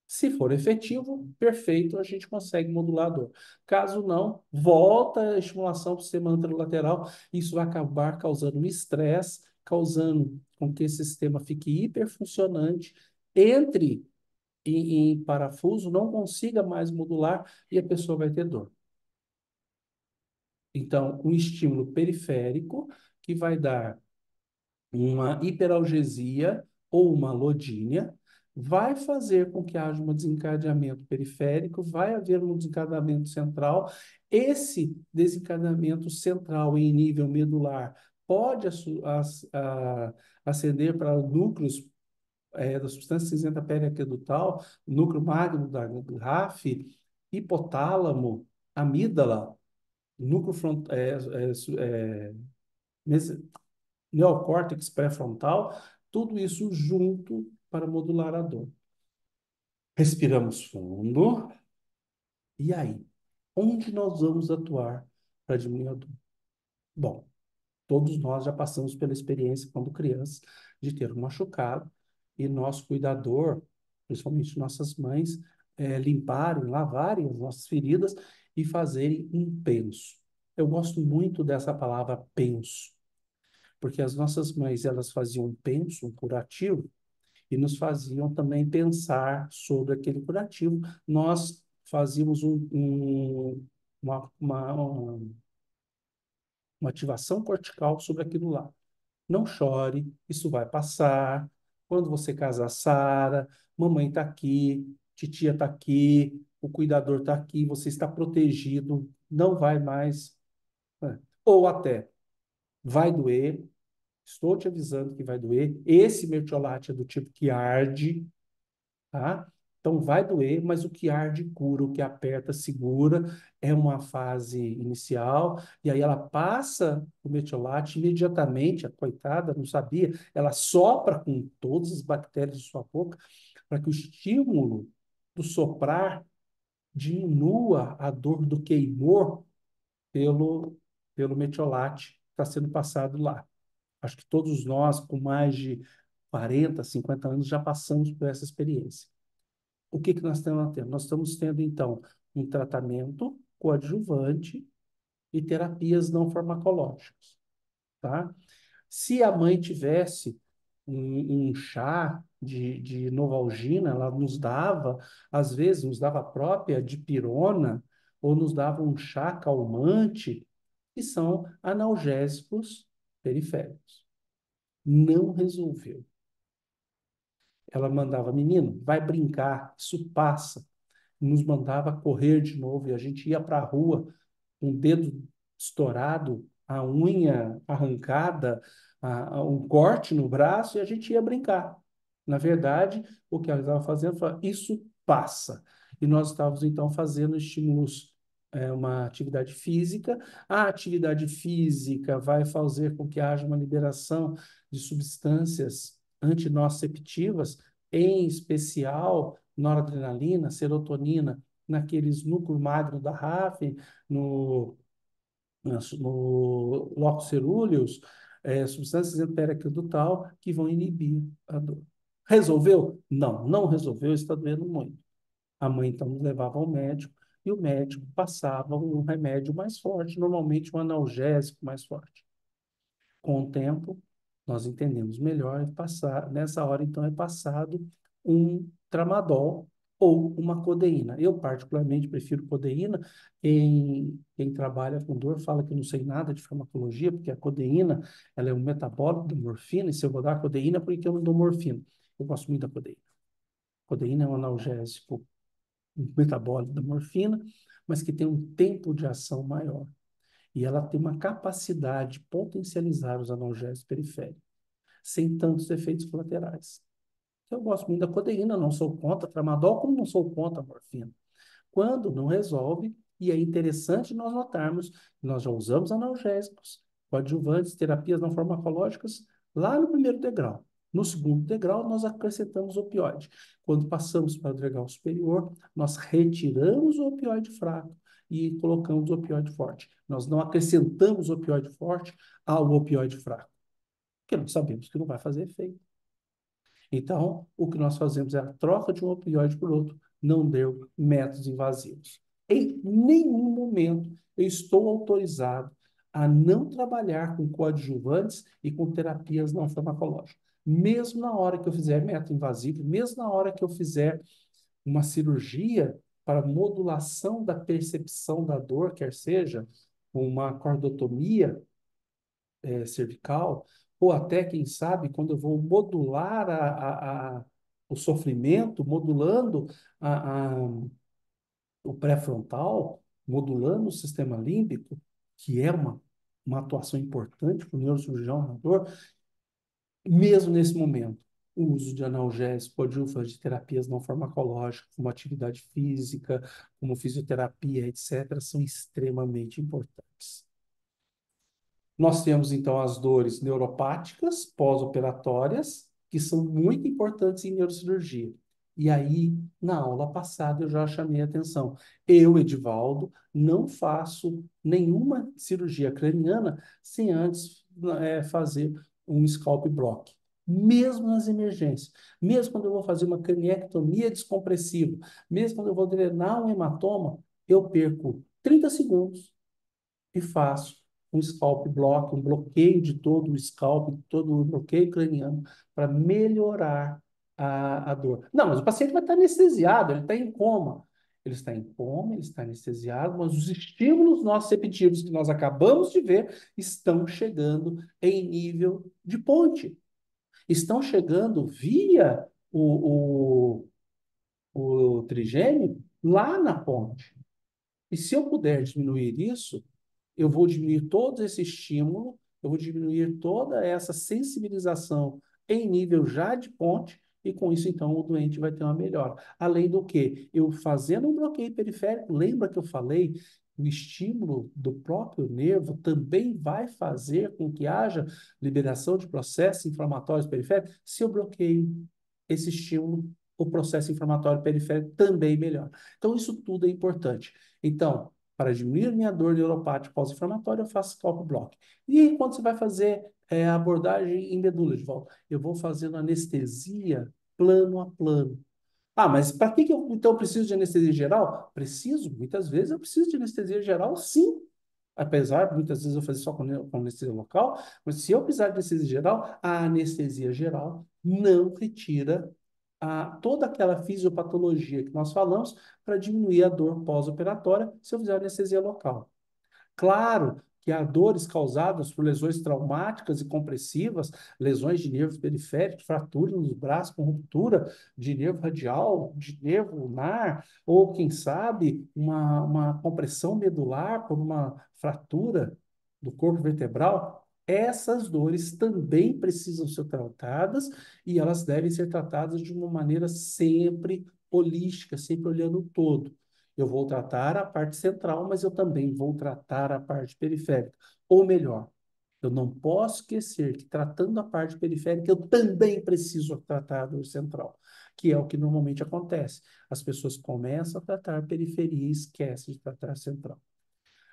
Se for efetivo, perfeito, a gente consegue modular a dor. Caso não, volta a estimulação para o sistema anterolateral. Isso vai acabar causando um estresse, causando com que esse sistema fique hiperfuncionante, entre em parafuso, não consiga mais modular e a pessoa vai ter dor. Então, um estímulo periférico que vai dar uma hiperalgesia ou uma lodínia, vai fazer com que haja um desencadeamento periférico, vai haver um desencadeamento central. Esse desencadeamento central em nível medular pode ascender para núcleos da substância cinzenta periaquedutal, núcleo magno da RAF, hipotálamo, amígdala, núcleo frontal, neocórtex pré-frontal, tudo isso junto para modular a dor. Respiramos fundo. E aí? Onde nós vamos atuar para diminuir a dor? Bom, todos nós já passamos pela experiência, quando crianças, de ter um machucado e nosso cuidador, principalmente nossas mães, limparem, lavarem as nossas feridas e fazerem um penso. Eu gosto muito dessa palavra penso, porque as nossas mães, elas faziam um penso, um curativo, e nos faziam também pensar sobre aquele curativo. Nós fazíamos uma ativação cortical sobre aquilo lá. Não chore, isso vai passar. Quando você casar, Sara, mamãe está aqui, titia está aqui, o cuidador está aqui, você está protegido, não vai mais. Ou até, vai doer, estou te avisando que vai doer. Esse mertiolate é do tipo que arde, tá? Então vai doer, mas o que arde cura, o que aperta segura, é uma fase inicial, e aí ela passa o metiolate imediatamente, a coitada não sabia, ela sopra com todas as bactérias de sua boca para que o estímulo do soprar diminua a dor do queimor pelo, pelo metiolate que está sendo passado lá. Acho que todos nós, com mais de 40, 50 anos, já passamos por essa experiência. O que que nós estamos tendo? Nós estamos tendo, então, um tratamento coadjuvante e terapias não farmacológicas, tá? Se a mãe tivesse um chá de Novalgina, ela nos dava, às vezes, nos dava a própria dipirona, ou nos dava um chá calmante, que são analgésicos periféricos. Não resolveu. Ela mandava, menino, vai brincar, isso passa. Nos mandava correr de novo e a gente ia para a rua com o dedo estourado, a unha arrancada, um corte no braço e a gente ia brincar. Na verdade, o que ela estava fazendo foi, isso passa. E nós estávamos, então, fazendo estímulos, uma atividade física. A atividade física vai fazer com que haja uma liberação de substâncias antinociceptivas, em especial noradrenalina, serotonina, naqueles núcleos magros da RAF, no, no locus coeruleus, substâncias enteric-dutal que vão inibir a dor. Resolveu? Não, não resolveu, está doendo muito. A mãe, então, nos levava ao médico e o médico passava um remédio mais forte, normalmente um analgésico mais forte. Com o tempo, nós entendemos melhor e passar, nessa hora, então, é passado um tramadol ou uma codeína. Eu, particularmente, prefiro codeína. Quem trabalha com dor fala que eu não sei nada de farmacologia, porque a codeína ela é um metabólico da morfina, e se eu vou dar codeína, por que eu não dou morfina? Eu gosto muito da codeína. Codeína é um analgésico, um metabólico da morfina, mas que tem um tempo de ação maior. E ela tem uma capacidade de potencializar os analgésicos periféricos, sem tantos efeitos colaterais. Eu gosto muito da codeína, não sou contra tramadol, como não sou contra a morfina. Quando não resolve, e é interessante nós notarmos que nós já usamos analgésicos, coadjuvantes, terapias não farmacológicas, lá no primeiro degrau. No segundo degrau, nós acrescentamos opioide. Quando passamos para o degrau superior, nós retiramos o opioide fraco e colocamos o opioide forte. Nós não acrescentamos o opioide forte ao opioide fraco, porque nós sabemos que não vai fazer efeito. Então, o que nós fazemos é a troca de um opioide por outro, não deu métodos invasivos. Em nenhum momento eu estou autorizado a não trabalhar com coadjuvantes e com terapias não farmacológicas. Mesmo na hora que eu fizer método invasivo, mesmo na hora que eu fizer uma cirurgia para modulação da percepção da dor, quer seja uma cordotomia cervical, ou até, quem sabe, quando eu vou modular o sofrimento, modulando o pré-frontal, modulando o sistema límbico, que é uma atuação importante para o neurocirurgião amador, mesmo nesse momento. O uso de analgésicos, coadjuvantes de terapias não farmacológicas, como atividade física, como fisioterapia, etc., são extremamente importantes. Nós temos, então, as dores neuropáticas pós-operatórias, que são muito importantes em neurocirurgia. E aí, na aula passada, eu já chamei a atenção. Eu, Edivaldo, não faço nenhuma cirurgia craniana sem antes fazer um scalp block. Mesmo nas emergências, mesmo quando eu vou fazer uma craniectomia descompressiva, mesmo quando eu vou drenar um hematoma, eu perco 30 segundos e faço um scalp block, um bloqueio de todo o scalp, de todo o bloqueio craniano, para melhorar a dor. Não, mas o paciente vai estar anestesiado, ele está em coma. Ele está em coma, ele está anestesiado, mas os estímulos nociceptivos que nós acabamos de ver estão chegando em nível de ponte. Estão chegando via o trigêmeo lá na ponte. E se eu puder diminuir isso, eu vou diminuir todo esse estímulo, eu vou diminuir toda essa sensibilização em nível já de ponte, e com isso, então, o doente vai ter uma melhora. Além do que, eu fazendo um bloqueio periférico, lembra que eu falei, o estímulo do próprio nervo também vai fazer com que haja liberação de processos inflamatórios periféricos. Se eu bloqueio esse estímulo, o processo inflamatório periférico também melhora. Então, isso tudo é importante. Então, para diminuir minha dor neuropática pós-inflamatória, eu faço scalp block. E quando você vai fazer a abordagem em medula de volta? Eu vou fazendo anestesia plano a plano. Ah, mas para que eu então preciso de anestesia geral? Preciso, muitas vezes eu preciso de anestesia geral, sim. Apesar de muitas vezes eu fazer só com anestesia local, mas se eu precisar de anestesia geral, a anestesia geral não retira toda aquela fisiopatologia que nós falamos para diminuir a dor pós-operatória se eu fizer anestesia local. Claro que há dores causadas por lesões traumáticas e compressivas, lesões de nervos periféricos, fratura nos braços com ruptura de nervo radial, de nervo ulnar, ou quem sabe uma compressão medular por uma fratura do corpo vertebral. Essas dores também precisam ser tratadas e elas devem ser tratadas de uma maneira sempre holística, sempre olhando o todo. Eu vou tratar a parte central, mas eu também vou tratar a parte periférica. Ou melhor, eu não posso esquecer que tratando a parte periférica, eu também preciso tratar a dor central, que é o que normalmente acontece. As pessoas começam a tratar a periferia e esquecem de tratar a central.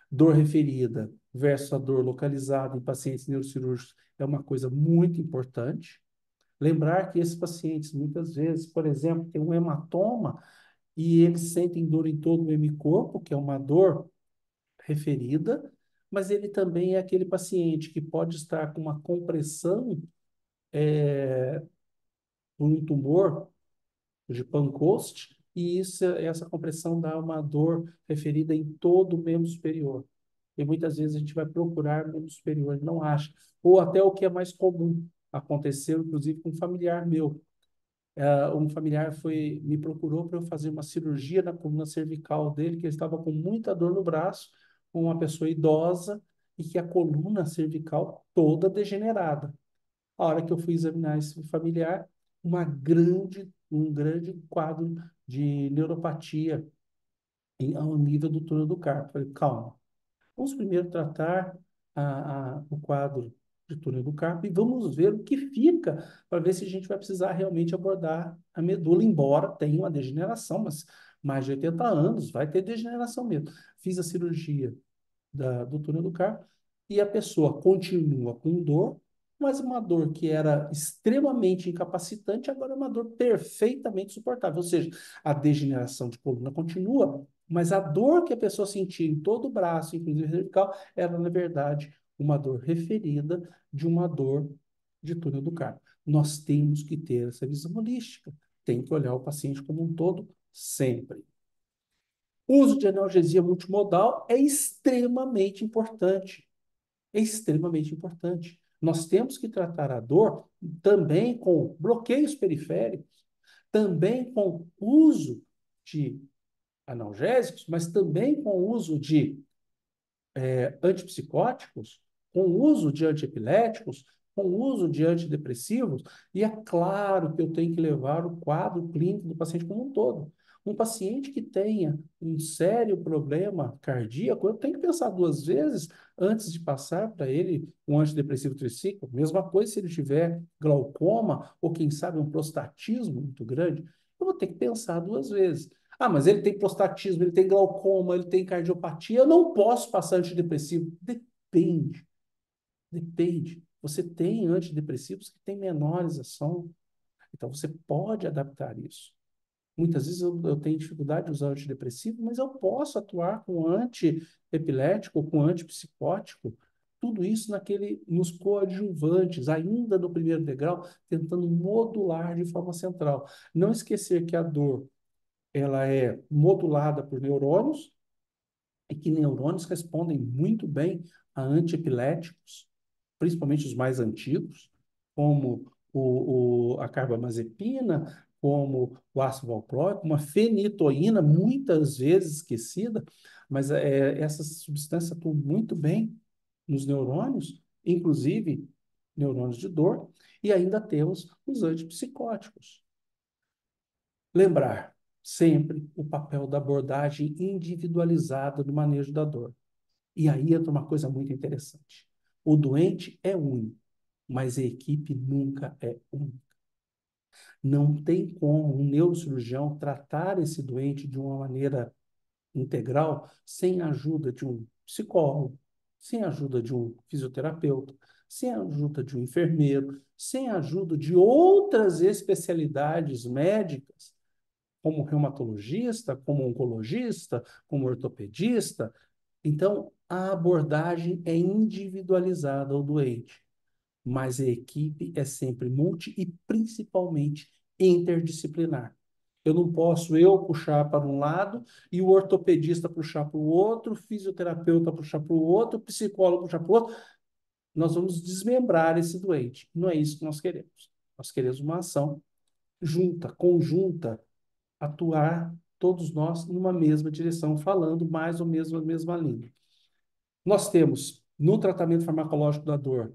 Dor referida versus a dor localizada em pacientes neurocirúrgicos é uma coisa muito importante. Lembrar que esses pacientes, muitas vezes, por exemplo, têm um hematoma e eles sentem dor em todo o hemicorpo, que é uma dor referida, mas ele também é aquele paciente que pode estar com uma compressão por um tumor de Pancoast, e essa compressão dá uma dor referida em todo o membro superior. E muitas vezes a gente vai procurar membro superior, não acha. Ou até o que é mais comum, aconteceu inclusive com um familiar meu. Um familiar me procurou para eu fazer uma cirurgia na coluna cervical dele, que ele estava com muita dor no braço, com uma pessoa idosa e que a coluna cervical toda degenerada. A hora que eu fui examinar esse familiar, um grande quadro de neuropatia ao nível do túnel do carpo. Falei, calma, vamos primeiro tratar o quadro de túnel do carpo e vamos ver o que fica para ver se a gente vai precisar realmente abordar a medula, embora tenha uma degeneração, mas mais de 80 anos, vai ter degeneração mesmo. Fiz a cirurgia do túnel do carpo e a pessoa continua com dor, Mas uma dor que era extremamente incapacitante, agora é uma dor perfeitamente suportável. Ou seja, a degeneração de coluna continua, mas a dor que a pessoa sentia em todo o braço, inclusive cervical, era, na verdade, uma dor referida de uma dor de túnel do carpo. Nós temos que ter essa visão holística. Tem que olhar o paciente como um todo, sempre. O uso de analgesia multimodal é extremamente importante. É extremamente importante. Nós temos que tratar a dor também com bloqueios periféricos, também com uso de analgésicos, mas também com uso de antipsicóticos, com o uso de antiepiléticos, com o uso de antidepressivos, e é claro que eu tenho que levar o quadro clínico do paciente como um todo. Um paciente que tenha um sério problema cardíaco, eu tenho que pensar duas vezes antes de passar para ele um antidepressivo tricíclico. Mesma coisa se ele tiver glaucoma ou, quem sabe, um prostatismo muito grande, eu vou ter que pensar duas vezes. Ah, mas ele tem prostatismo, ele tem glaucoma, ele tem cardiopatia, eu não posso passar antidepressivo. Depende, depende. Você tem antidepressivos que têm menores ação, então você pode adaptar isso. Muitas vezes eu tenho dificuldade de usar antidepressivo, mas eu posso atuar com antiepilético, com antipsicótico, tudo isso nos coadjuvantes, ainda no primeiro degrau, tentando modular de forma central. Não esquecer que a dor ela é modulada por neurônios e que neurônios respondem muito bem a antiepiléticos, principalmente os mais antigos, como a carbamazepina, como o ácido valproico, uma fenitoína, muitas vezes esquecida, mas essas substâncias atuam muito bem nos neurônios, inclusive neurônios de dor, e ainda temos os antipsicóticos. Lembrar sempre o papel da abordagem individualizada no manejo da dor. E aí entra uma coisa muito interessante. O doente é único, mas a equipe nunca é única. Não tem como um neurocirurgião tratar esse doente de uma maneira integral sem a ajuda de um psicólogo, sem a ajuda de um fisioterapeuta, sem a ajuda de um enfermeiro, sem a ajuda de outras especialidades médicas como reumatologista, como oncologista, como ortopedista. Então, a abordagem é individualizada ao doente, mas a equipe é sempre multi e principalmente interdisciplinar. Eu não posso puxar para um lado e o ortopedista puxar para o outro, o fisioterapeuta puxar para o outro, o psicólogo puxar para o outro. Nós vamos desmembrar esse doente. Não é isso que nós queremos. Nós queremos uma ação junta, conjunta, atuar todos nós numa mesma direção, falando mais ou menos a mesma língua. Nós temos, no tratamento farmacológico da dor,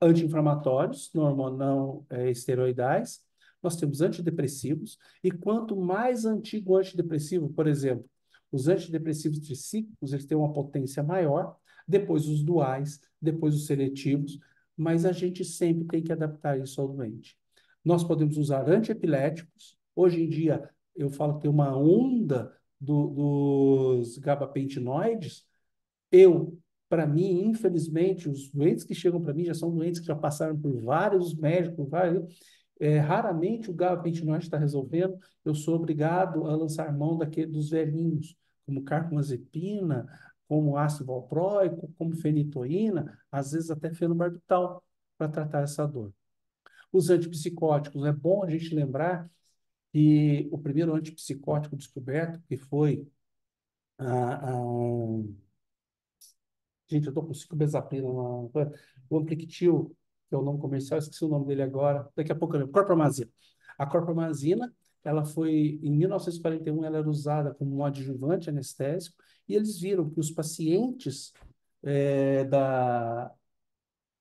anti-inflamatórios, não esteroidais, nós temos antidepressivos, e quanto mais antigo o antidepressivo, por exemplo, os antidepressivos tricíclicos, eles têm uma potência maior, depois os duais, depois os seletivos, mas a gente sempre tem que adaptar isso ao doente. Nós podemos usar antiepiléticos. Hoje em dia, eu falo que tem uma onda dos gabapentinoides. Para mim, infelizmente, os doentes que chegam para mim já são doentes que já passaram por vários médicos, raramente o gabapentinoide está resolvendo. Eu sou obrigado a lançar mão dos velhinhos, como carbamazepina, como ácido valproico, como fenitoína, às vezes até fenobarbital, para tratar essa dor. Os antipsicóticos, é bom a gente lembrar que o primeiro antipsicótico descoberto, que foi a, a gente, eu estou com ciclobenzaprina, o Ampliquitil, que é o nome comercial, esqueci o nome dele agora, daqui a pouco eu lembro, Corpramazina. A Corpramazina, ela foi, em 1941, ela era usada como um adjuvante anestésico, e eles viram que os pacientes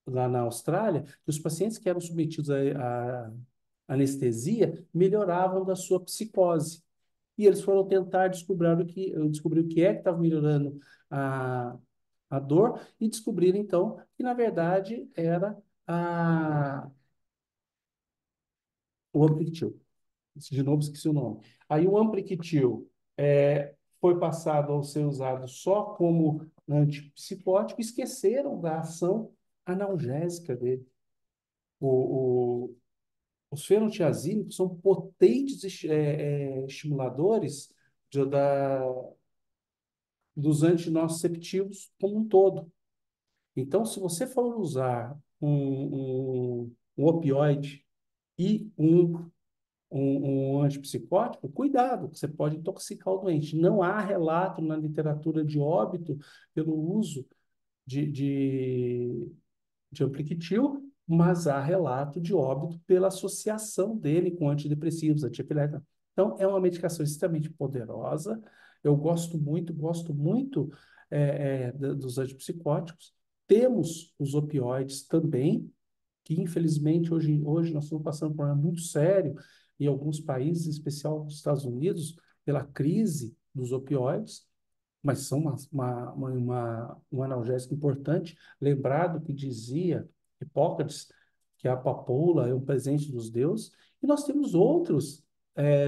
lá na Austrália, que os pacientes que eram submetidos a anestesia melhoravam da sua psicose. E eles foram tentar descobrir o que é que estava melhorando a, a dor e descobriram, então, que, na verdade, era o Ampliquitil. De novo, esqueci o nome. Aí o Ampliquitil foi passado a ser usado só como antipsicótico, esqueceram da ação analgésica dele. O, os fenotiazínicos são potentes estimuladores dos antinociceptivos como um todo. Então, se você for usar um opioide e um antipsicótico, cuidado, que você pode intoxicar o doente. Não há relato na literatura de óbito pelo uso de de Ampliquitil, mas há relato de óbito pela associação dele com antidepressivos, antiepiléticos. Então, é uma medicação extremamente poderosa. Eu gosto muito dos antipsicóticos. Temos os opioides também, que infelizmente hoje nós estamos passando por um problema muito sério em alguns países, em especial nos Estados Unidos, pela crise dos opioides, mas são um analgésico importante. Lembrado que dizia Hipócrates que a papoula é um presente dos deuses, e nós temos outras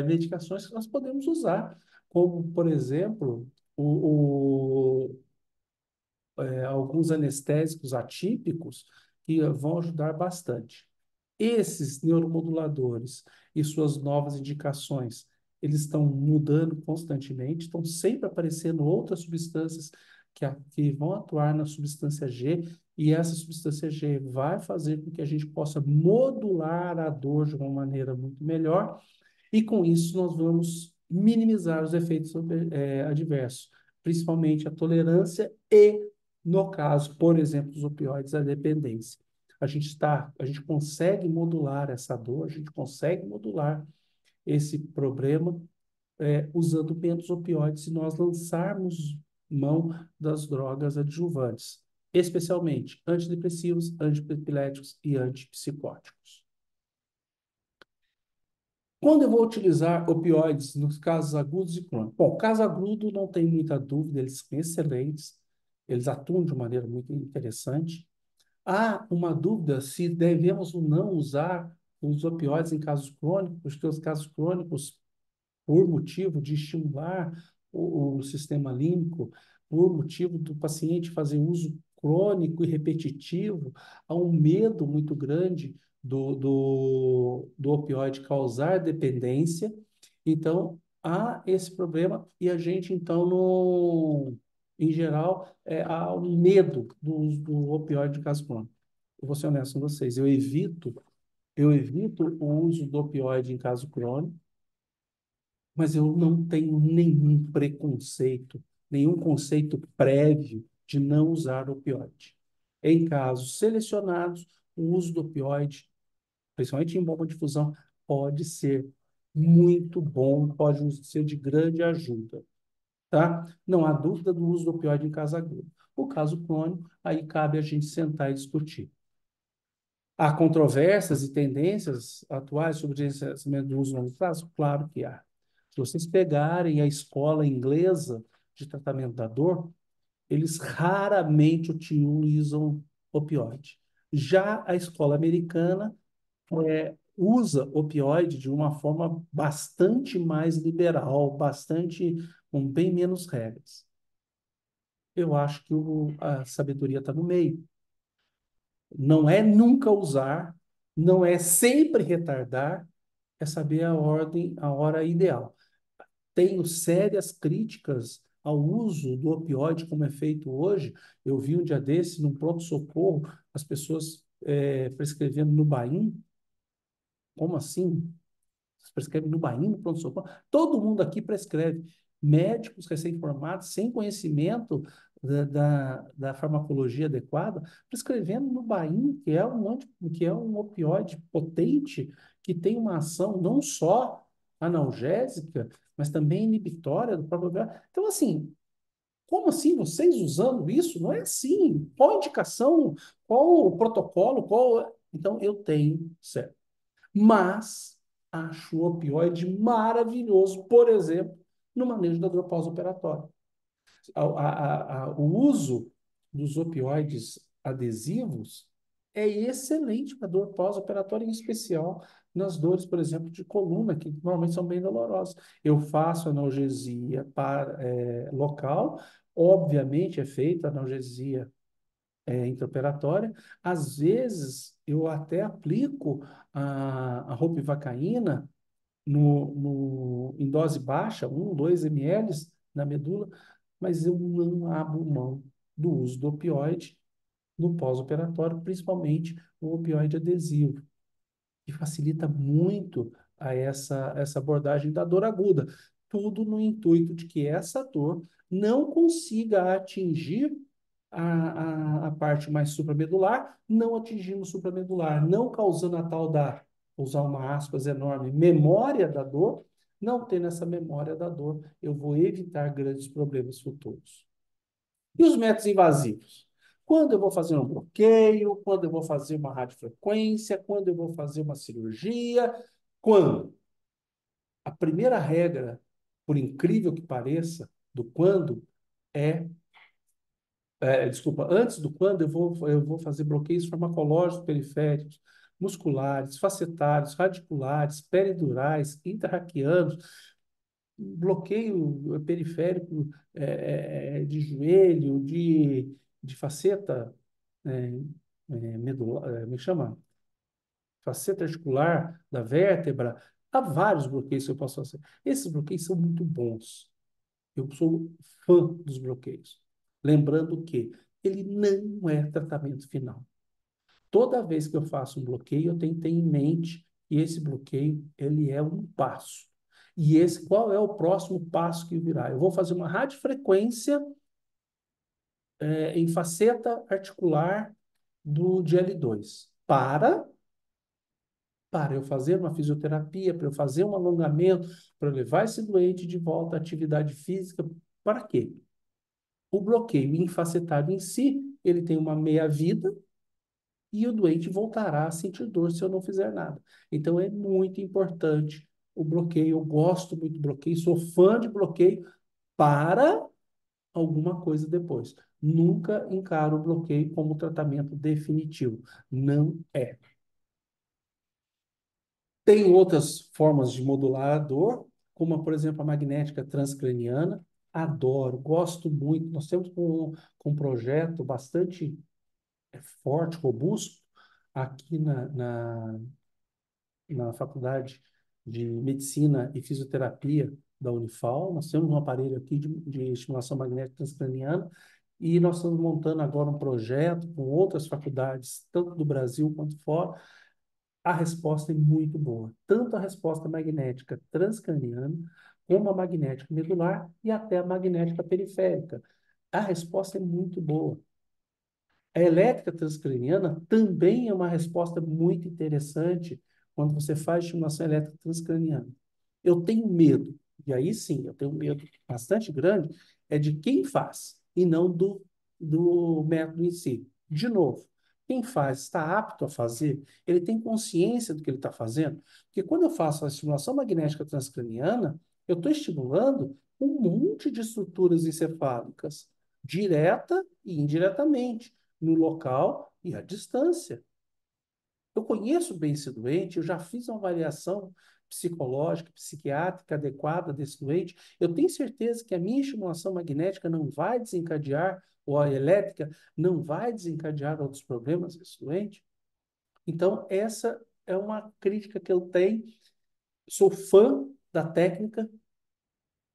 medicações que nós podemos usar, como, por exemplo, alguns anestésicos atípicos que vão ajudar bastante. Esses neuromoduladores e suas novas indicações, eles estão mudando constantemente, estão sempre aparecendo outras substâncias que vão atuar na substância G, e essa substância G vai fazer com que a gente possa modular a dor de uma maneira muito melhor, e com isso nós vamos minimizar os efeitos adversos, principalmente a tolerância e, no caso, por exemplo, dos opioides, a dependência. A gente consegue modular essa dor, a gente consegue modular esse problema usando menos opioides se nós lançarmos mão das drogas adjuvantes, especialmente antidepressivos, antiepiléticos e antipsicóticos. Quando eu vou utilizar opioides nos casos agudos e crônicos? Bom, caso agudo não tem muita dúvida, eles são excelentes, eles atuam de maneira muito interessante. Há uma dúvida se devemos ou não usar os opioides em casos crônicos, porque os casos crônicos, por motivo de estimular o sistema límbico, por motivo do paciente fazer uso crônico e repetitivo, há um medo muito grande do opioide causar dependência. Então, há esse problema e a gente, então, no, em geral, há um medo do opioide de caso crônico. Eu vou ser honesto com vocês, eu evito o uso do opioide em caso crônico, mas eu não tenho nenhum conceito prévio de não usar opioide. Em casos selecionados, o uso do opioide, principalmente em bomba de difusão, pode ser muito bom, pode ser de grande ajuda, tá? Não há dúvida do uso do opioide em caso agudo. O caso crônico, aí cabe a gente sentar e discutir. Há controvérsias e tendências atuais sobre o gerenciamento do uso no longo prazo? Claro que há. Se vocês pegarem a escola inglesa de tratamento da dor, eles raramente utilizam opioide. Já a escola americana usa opioide de uma forma bastante mais liberal, com bem menos regras. Eu acho que a sabedoria está no meio. Não é nunca usar, não é sempre retardar, é saber a ordem, a hora ideal. Tenho sérias críticas ao uso do opioide como é feito hoje. Eu vi um dia desse, num pronto-socorro, as pessoas prescrevendo Nubain. Como assim? Prescreve Nubain no pronto-socorro? Todo mundo aqui prescreve. Médicos recém-formados, sem conhecimento da farmacologia adequada, prescrevendo Nubain, que é um opioide potente, que tem uma ação não só analgésica, mas também inibitória do próprio opioide. Então, assim, como assim vocês usando isso? Não é assim. Qual a indicação? Qual o protocolo? Então, eu tenho, certo. Mas acho o opioide maravilhoso, por exemplo, no manejo da dor pós-operatória. O uso dos opioides adesivos é excelente para dor pós-operatória, em especial nas dores, por exemplo, de coluna, que normalmente são bem dolorosas. Eu faço analgesia local, obviamente é feita analgesia intraoperatória. Às vezes, eu até aplico a ropivacaína em dose baixa, 2 ml na medula, mas eu não abro mão do uso do opioide no pós-operatório, principalmente o opioide adesivo, que facilita muito essa abordagem da dor aguda. Tudo no intuito de que essa dor não consiga atingir a parte mais supramedular, não atingindo o supramedular, não causando a tal da, vou usar uma aspas enorme, memória da dor. Não tendo essa memória da dor, eu vou evitar grandes problemas futuros. E os métodos invasivos? Quando eu vou fazer um bloqueio, quando eu vou fazer uma radiofrequência, quando eu vou fazer uma cirurgia, quando? A primeira regra, por incrível que pareça, do quando desculpa, antes do quando eu vou fazer bloqueios farmacológicos periféricos, musculares, facetários, radiculares, peridurais, intrarraquianos, bloqueio periférico de joelho, de faceta medular, me chama? Faceta articular da vértebra. Há vários bloqueios que eu posso fazer. Esses bloqueios são muito bons. Eu sou fã dos bloqueios. Lembrando que ele não é tratamento final. Toda vez que eu faço um bloqueio, eu tenho que ter em mente que esse bloqueio ele é um passo. E esse, qual é o próximo passo que virá? Eu vou fazer uma radiofrequência em faceta articular do DL2 para eu fazer uma fisioterapia, para eu fazer um alongamento, para eu levar esse doente de volta à atividade física. Para quê? O bloqueio infacetado em si, ele tem uma meia-vida e o doente voltará a sentir dor se eu não fizer nada. Então, é muito importante o bloqueio. Eu gosto muito do bloqueio, sou fã de bloqueio para alguma coisa depois. Nunca encaro o bloqueio como tratamento definitivo. Não é. Tem outras formas de modular a dor, como, por exemplo, a magnética transcraniana. Adoro, gosto muito. Nós temos um projeto bastante forte, robusto, aqui na Faculdade de Medicina e Fisioterapia da Unifal. Nós temos um aparelho aqui de estimulação magnética transcraniana e nós estamos montando agora um projeto com outras faculdades, tanto do Brasil quanto fora. A resposta é muito boa, tanto a resposta magnética transcraniana, como a magnética medular e até a magnética periférica. A resposta é muito boa. A elétrica transcraniana também é uma resposta muito interessante quando você faz estimulação elétrica transcraniana. Eu tenho medo, e aí sim, eu tenho um medo bastante grande, é de quem faz, e não do método em si. De novo, quem faz está apto a fazer, ele tem consciência do que ele está fazendo, porque quando eu faço a estimulação magnética transcraniana, eu estou estimulando um monte de estruturas encefálicas, direta e indiretamente, no local e à distância. Eu conheço bem esse doente, eu já fiz uma avaliação psicológica, psiquiátrica adequada desse doente. Eu tenho certeza que a minha estimulação magnética não vai desencadear, ou a elétrica não vai desencadear outros problemas desse doente. Então, essa é uma crítica que eu tenho. Sou fã da técnica,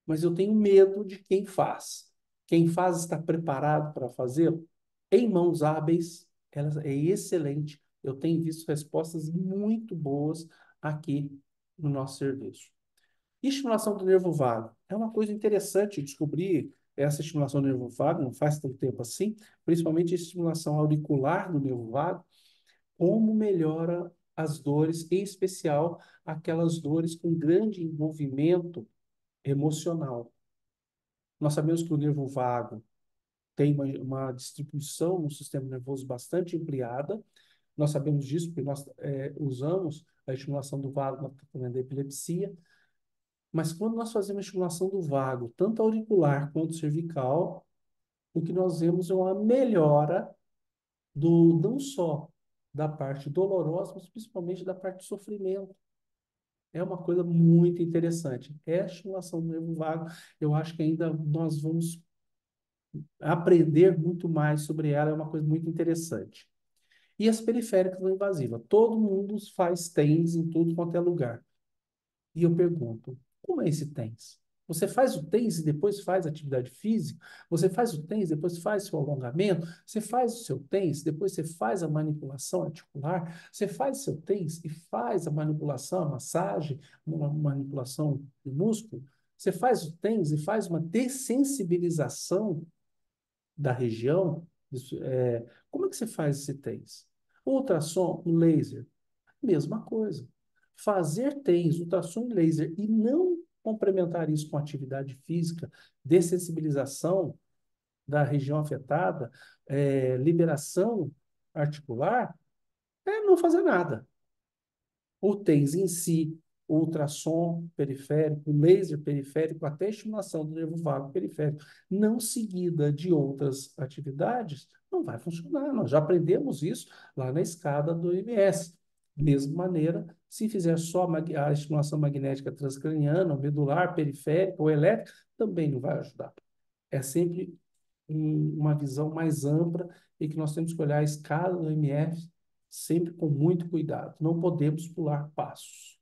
mas eu tenho medo de quem faz. Quem faz está preparado para fazê-lo? Em mãos hábeis, ela é excelente. Eu tenho visto respostas muito boas aqui no nosso serviço. Estimulação do nervo vago. É uma coisa interessante descobrir essa estimulação do nervo vago, não faz tanto tempo assim, principalmente a estimulação auricular do nervo vago, como melhora as dores, em especial aquelas dores com grande envolvimento emocional. Nós sabemos que o nervo vago tem uma distribuição no sistema nervoso bastante ampliada. Nós sabemos disso porque nós usamos a estimulação do vago no tratamento da epilepsia. Mas quando nós fazemos a estimulação do vago, tanto auricular quanto cervical, o que nós vemos é uma melhora não só da parte dolorosa, mas principalmente da parte de sofrimento. É uma coisa muito interessante. É a estimulação do nervo vago. Eu acho que ainda nós vamos aprender muito mais sobre ela é uma coisa muito interessante. E as periféricas não invasivas. Todo mundo faz TENS em tudo quanto é lugar. E eu pergunto, como é esse TENS? Você faz o TENS e depois faz atividade física? Você faz o TENS, depois faz seu alongamento? Você faz o seu TENS, depois você faz a manipulação articular? Você faz o seu TENS e faz a manipulação, a massagem, uma manipulação do músculo? Você faz o TENS e faz uma dessensibilização da região? Como é que você faz esse TENS? Ultrassom, laser, mesma coisa. Fazer TENS, ultrassom e laser e não complementar isso com atividade física, dessensibilização da região afetada, liberação articular, é não fazer nada. O TENS em si, o ultrassom periférico, o laser periférico, até a estimulação do nervo vago periférico, não seguida de outras atividades, não vai funcionar. Nós já aprendemos isso lá na escada do MS. Mesma maneira, se fizer só a estimulação magnética transcraniana, medular, periférica ou elétrica, também não vai ajudar. É sempre uma visão mais ampla e que nós temos que olhar a escala do MF sempre com muito cuidado. Não podemos pular passos.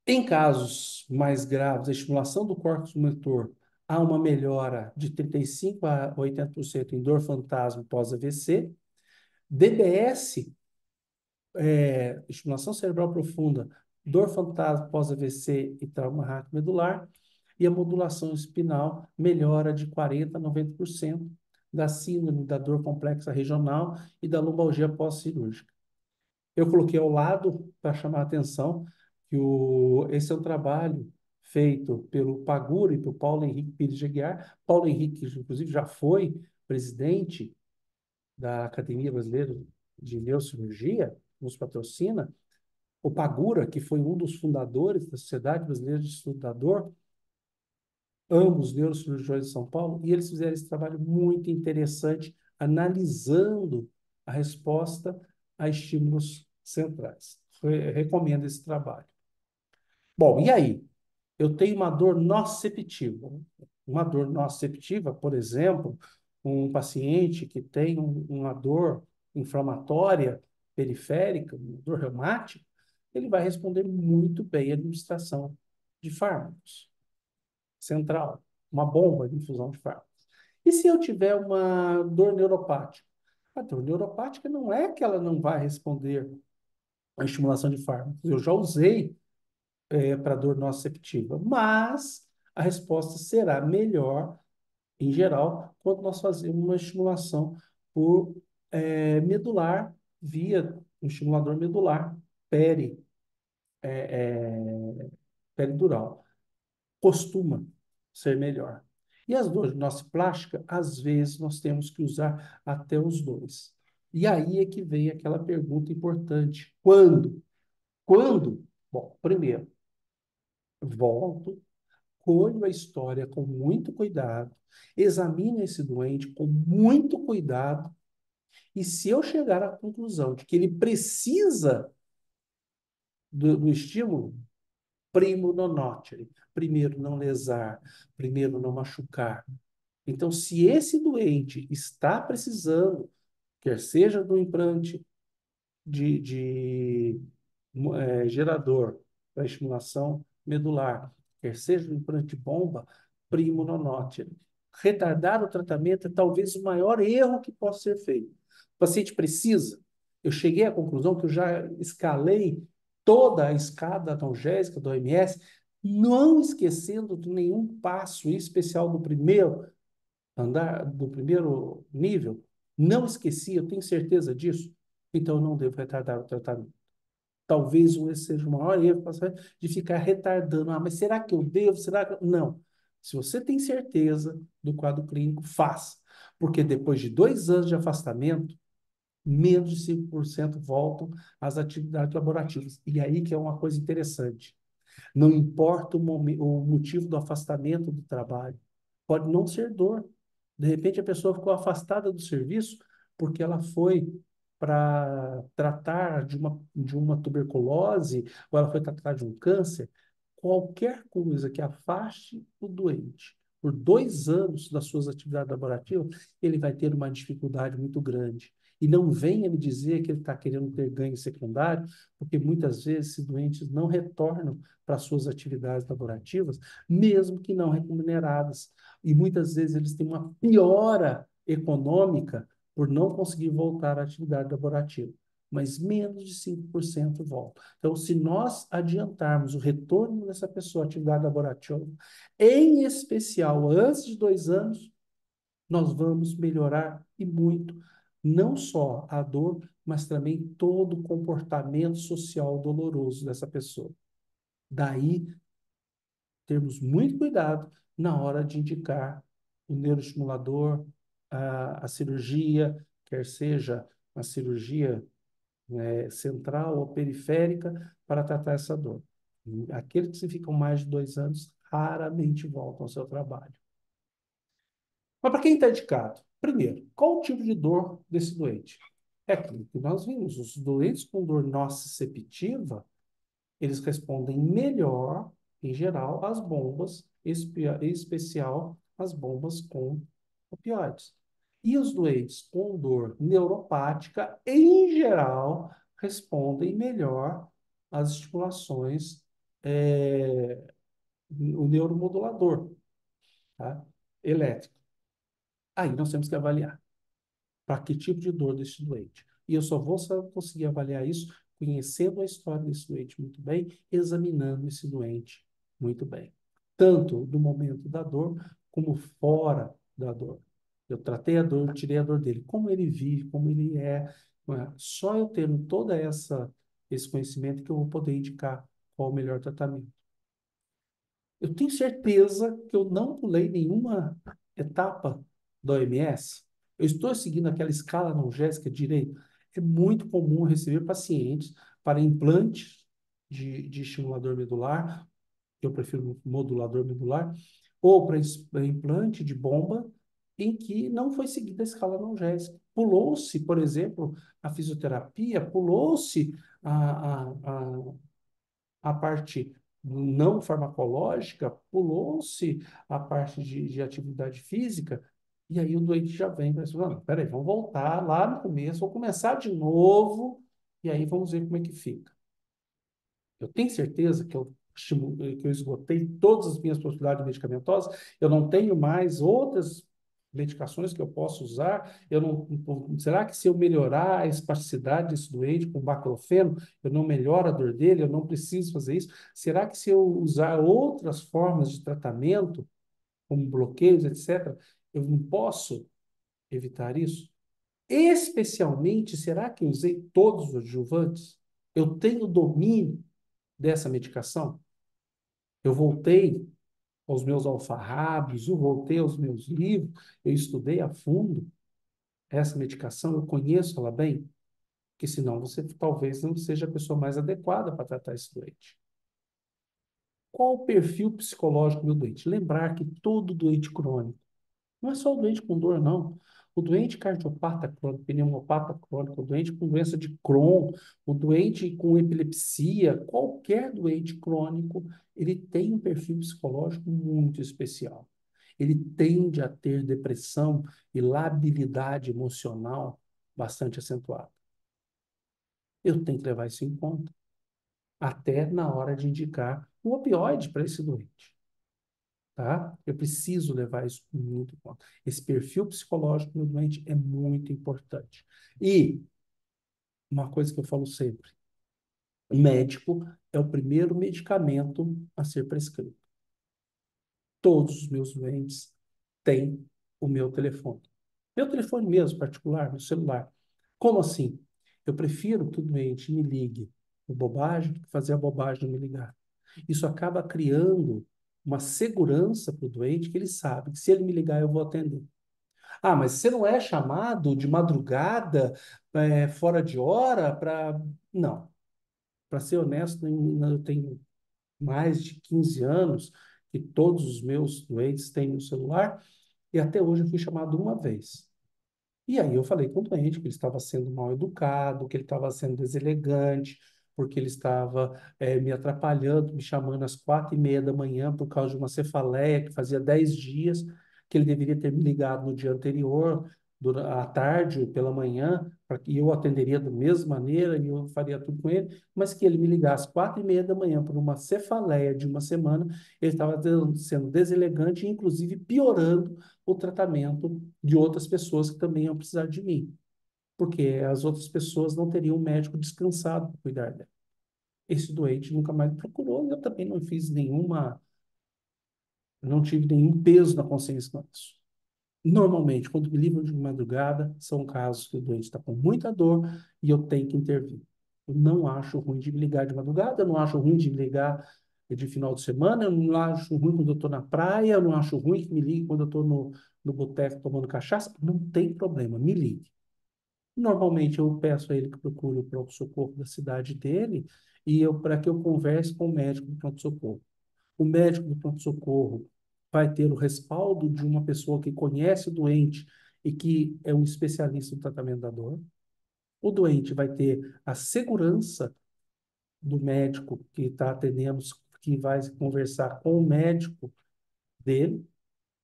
Em casos mais graves, a estimulação do córtex motor há uma melhora de 35 a 80% em dor fantasma pós-AVC. DBS, estimulação cerebral profunda, dor fantasma pós-AVC e trauma raquimedular. E a modulação espinal melhora de 40% a 90% da síndrome da dor complexa regional e da lombalgia pós-cirúrgica. Eu coloquei ao lado para chamar a atenção que esse é um trabalho feito pelo Pagura e pelo Paulo Henrique Pires de Aguiar. Paulo Henrique, inclusive, já foi presidente da Academia Brasileira de Neurocirurgia, nos patrocina. O Pagura, que foi um dos fundadores da Sociedade Brasileira de Estudo da Dor, ambos neurocirurgiões de São Paulo, e eles fizeram esse trabalho muito interessante, analisando a resposta a estímulos centrais. Recomendo esse trabalho. Bom, e aí? Eu tenho uma dor nociceptiva. Uma dor nociceptiva, por exemplo, um paciente que tem uma dor inflamatória periférica, uma dor reumática, ele vai responder muito bem à administração de fármacos central, uma bomba de infusão de fármacos. E se eu tiver uma dor neuropática? A dor neuropática não é que ela não vai responder à estimulação de fármacos. Eu já usei para dor nociceptiva, mas a resposta será melhor, em geral, quando nós fazemos uma estimulação por medular, via um estimulador medular, peri, peridural. Costuma ser melhor. E as dores nociplásticas, às vezes, nós temos que usar até os dois. E aí é que vem aquela pergunta importante. Quando? Quando? Bom, primeiro, volto, colho a história com muito cuidado, examino esse doente com muito cuidado, e se eu chegar à conclusão de que ele precisa do estímulo, primo non nocere, primeiro não lesar, primeiro não machucar. Então, se esse doente está precisando, quer seja do implante de gerador para estimulação medular, quer seja do implante bomba, primo non nocere. Retardar o tratamento é talvez o maior erro que possa ser feito. O paciente precisa. Eu cheguei à conclusão que eu já escalei toda a escada analgésica do OMS, não esquecendo de nenhum passo, em especial do primeiro andar, do primeiro nível. Não esqueci, eu tenho certeza disso. Então, eu não devo retardar o tratamento. Talvez esse seja o maior erro de ficar retardando. Ah, mas será que eu devo? Será que... Não. Se você tem certeza do quadro clínico, faça. Porque depois de 2 anos de afastamento, menos de 5% voltam às atividades laborativas. E aí que é uma coisa interessante. Não importa o motivo do afastamento do trabalho. Pode não ser dor. De repente, a pessoa ficou afastada do serviço porque ela foi para tratar de uma tuberculose ou ela foi tratar de um câncer. Qualquer coisa que afaste o doente por 2 anos das suas atividades laborativas, ele vai ter uma dificuldade muito grande. E não venha me dizer que ele está querendo ter ganho secundário, porque muitas vezes esses doentes não retornam para suas atividades laborativas, mesmo que não remuneradas. E muitas vezes eles têm uma piora econômica por não conseguir voltar à atividade laborativa, mas menos de 5% voltam. Então, se nós adiantarmos o retorno dessa pessoa à atividade laborativa, em especial antes de 2 anos, nós vamos melhorar e muito, não só a dor, mas também todo o comportamento social doloroso dessa pessoa. Daí, termos muito cuidado na hora de indicar o neuroestimulador, a cirurgia, quer seja a cirurgia central ou periférica, para tratar essa dor. Aqueles que ficam mais de 2 anos raramente voltam ao seu trabalho. Mas para quem está indicado? Primeiro, qual o tipo de dor desse doente? É aquilo que nós vimos, os doentes com dor nociceptiva, eles respondem melhor, em geral, às bombas, em especial às bombas com opioides. E os doentes com dor neuropática, em geral, respondem melhor às estimulações, o neuromodulador, tá? Elétrico. Aí nós temos que avaliar para que tipo de dor desse doente. E eu só conseguir avaliar isso conhecendo a história desse doente muito bem, examinando esse doente muito bem. Tanto no momento da dor, como fora da dor. Eu tratei a dor, tirei a dor dele, como ele vive, como ele é. Não é? Só eu tendo esse conhecimento que eu vou poder indicar qual o melhor tratamento. Eu tenho certeza que eu não pulei nenhuma etapa da OMS. Eu estou seguindo aquela escala analgésica direito. É muito comum receber pacientes para implantes de estimulador medular, que eu prefiro modulador medular, ou para implante de bomba, em que não foi seguida a escala analgésica. Pulou-se, por exemplo, a fisioterapia, pulou-se a parte não farmacológica, pulou-se a parte de atividade física, e aí o doente já vem para não, peraí, vamos voltar lá no começo, vou começar de novo, e aí vamos ver como é que fica. Eu tenho certeza que eu esgotei todas as minhas possibilidades medicamentosas, eu não tenho mais outras medicações que eu posso usar, será que se eu melhorar a espasticidade desse doente com baclofeno, eu não melhoro a dor dele, eu não preciso fazer isso? Será que se eu usar outras formas de tratamento, como bloqueios, etc., eu não posso evitar isso? Especialmente, será que eu usei todos os adjuvantes? Eu tenho domínio dessa medicação? Eu voltei aos meus alfarrábios, eu voltei aos meus livros, eu estudei a fundo essa medicação, eu conheço ela bem, porque senão você talvez não seja a pessoa mais adequada para tratar esse doente. Qual o perfil psicológico do doente? Lembrar que todo doente crônico, não é só o doente com dor, não. O doente cardiopata crônico, pneumopata crônico, o doente com doença de Crohn, o doente com epilepsia, qualquer doente crônico, ele tem um perfil psicológico muito especial. Ele tende a ter depressão e labilidade emocional bastante acentuada. Eu tenho que levar isso em conta, até na hora de indicar o opioide para esse doente. Tá? Eu preciso levar isso muito em conta. Esse perfil psicológico do doente é muito importante. E uma coisa que eu falo sempre: o médico é o primeiro medicamento a ser prescrito. Todos os meus doentes têm o meu telefone. Meu telefone mesmo, particular, meu celular. Como assim? Eu prefiro que o doente me ligue por bobagem do que fazer a bobagem de me ligar. Isso acaba criando uma segurança para o doente, que ele sabe que se ele me ligar, eu vou atender. Ah, mas você não é chamado de madrugada, fora de hora, para. Não. Para ser honesto, eu tenho mais de 15 anos que todos os meus doentes têm no celular, e até hoje eu fui chamado uma vez. E aí eu falei com o doente que ele estava sendo mal educado, que ele estava sendo deselegante, porque ele estava me atrapalhando, me chamando às 4h30 da manhã por causa de uma cefaleia que fazia 10 dias, que ele deveria ter me ligado no dia anterior, à tarde ou pela manhã, para que eu atenderia da mesma maneira e eu faria tudo com ele, mas que ele me ligasse às 4h30 da manhã por uma cefaleia de uma semana, ele estava sendo deselegante e, inclusive, piorando o tratamento de outras pessoas que também iam precisar de mim, porque as outras pessoas não teriam um médico descansado para cuidar dela. Esse doente nunca mais me procurou e eu também não tive nenhum peso na consciência com isso. Normalmente, quando me livram de madrugada, são casos que o doente está com muita dor e eu tenho que intervir. Eu não acho ruim de me ligar de madrugada, eu não acho ruim de me ligar de final de semana, eu não acho ruim quando eu estou na praia, eu não acho ruim que me ligue quando eu estou no boteco tomando cachaça. Não tem problema, me ligue. Normalmente eu peço a ele que procure o pronto-socorro da cidade dele e para que eu converse com o médico do pronto-socorro. O médico do pronto-socorro vai ter o respaldo de uma pessoa que conhece o doente e que é um especialista no tratamento da dor. O doente vai ter a segurança do médico que está atendendo, que vai conversar com o médico dele,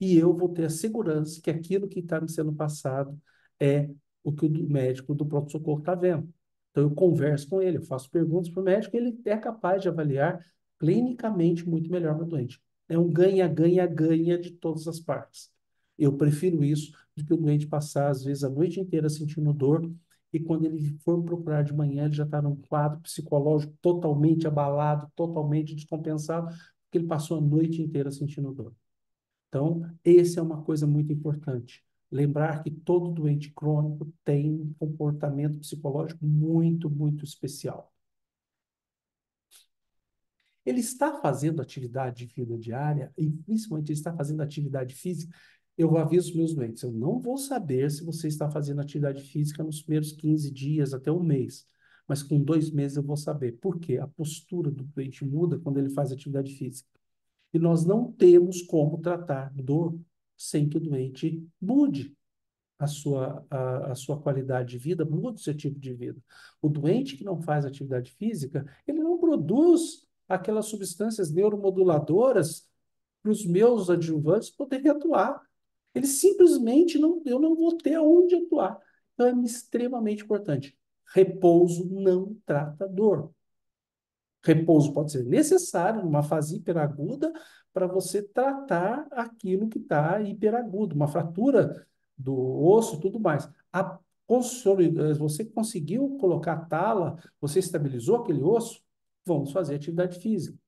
e eu vou ter a segurança que aquilo que está me sendo passado é o que o médico do pronto-socorro está vendo. Então, eu converso com ele, eu faço perguntas para o médico, e ele é capaz de avaliar clinicamente muito melhor o meu doente. É um ganha-ganha-ganha de todas as partes. Eu prefiro isso do que o doente passar, às vezes, a noite inteira sentindo dor, e quando ele for procurar de manhã, ele já está num quadro psicológico totalmente abalado, totalmente descompensado, porque ele passou a noite inteira sentindo dor. Então, essa é uma coisa muito importante. Lembrar que todo doente crônico tem um comportamento psicológico muito, muito especial. Ele está fazendo atividade de vida diária e, principalmente, ele está fazendo atividade física. Eu aviso meus doentes, eu não vou saber se você está fazendo atividade física nos primeiros 15 dias até um mês, mas com 2 meses eu vou saber. Por quê? A postura do doente muda quando ele faz atividade física. E nós não temos como tratar dor sem que o doente mude a sua qualidade de vida, mude o seu tipo de vida. O doente que não faz atividade física, ele não produz aquelas substâncias neuromoduladoras para os meus adjuvantes poderem atuar. Ele simplesmente não, eu não vou ter aonde atuar. Então é extremamente importante. Repouso não trata dor. Repouso pode ser necessário numa fase hiperaguda para você tratar aquilo que está hiperagudo, uma fratura do osso e tudo mais. Você conseguiu colocar tala, você estabilizou aquele osso, vamos fazer atividade física.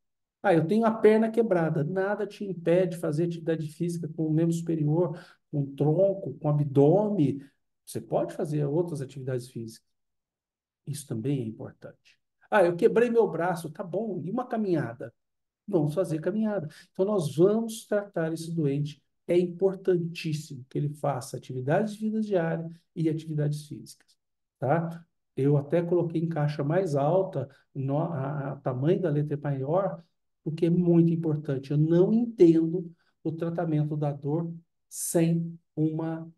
Ah, eu tenho a perna quebrada. Nada te impede de fazer atividade física com o membro superior, com o tronco, com o abdômen. Você pode fazer outras atividades físicas. Isso também é importante. Ah, eu quebrei meu braço, tá bom, e uma caminhada? Vamos fazer caminhada. Então, nós vamos tratar esse doente. É importantíssimo que ele faça atividades de vida diária e atividades físicas, tá? Eu até coloquei em caixa mais alta, a tamanho da letra é maior, porque é muito importante. Eu não entendo o tratamento da dor sem uma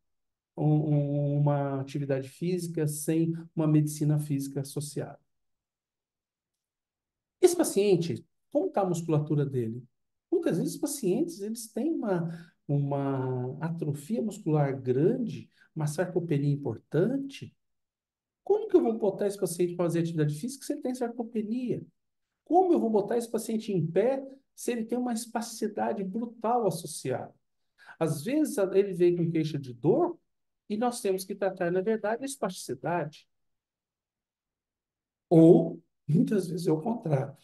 atividade física, sem uma medicina física associada. Esse paciente, como está a musculatura dele? Muitas vezes os pacientes eles têm uma atrofia muscular grande, uma sarcopenia importante. Como que eu vou botar esse paciente para fazer atividade física se ele tem sarcopenia? Como eu vou botar esse paciente em pé se ele tem uma espasticidade brutal associada? Às vezes ele vem com queixa de dor e nós temos que tratar, na verdade, a espasticidade. Ou, muitas vezes, é o contrário.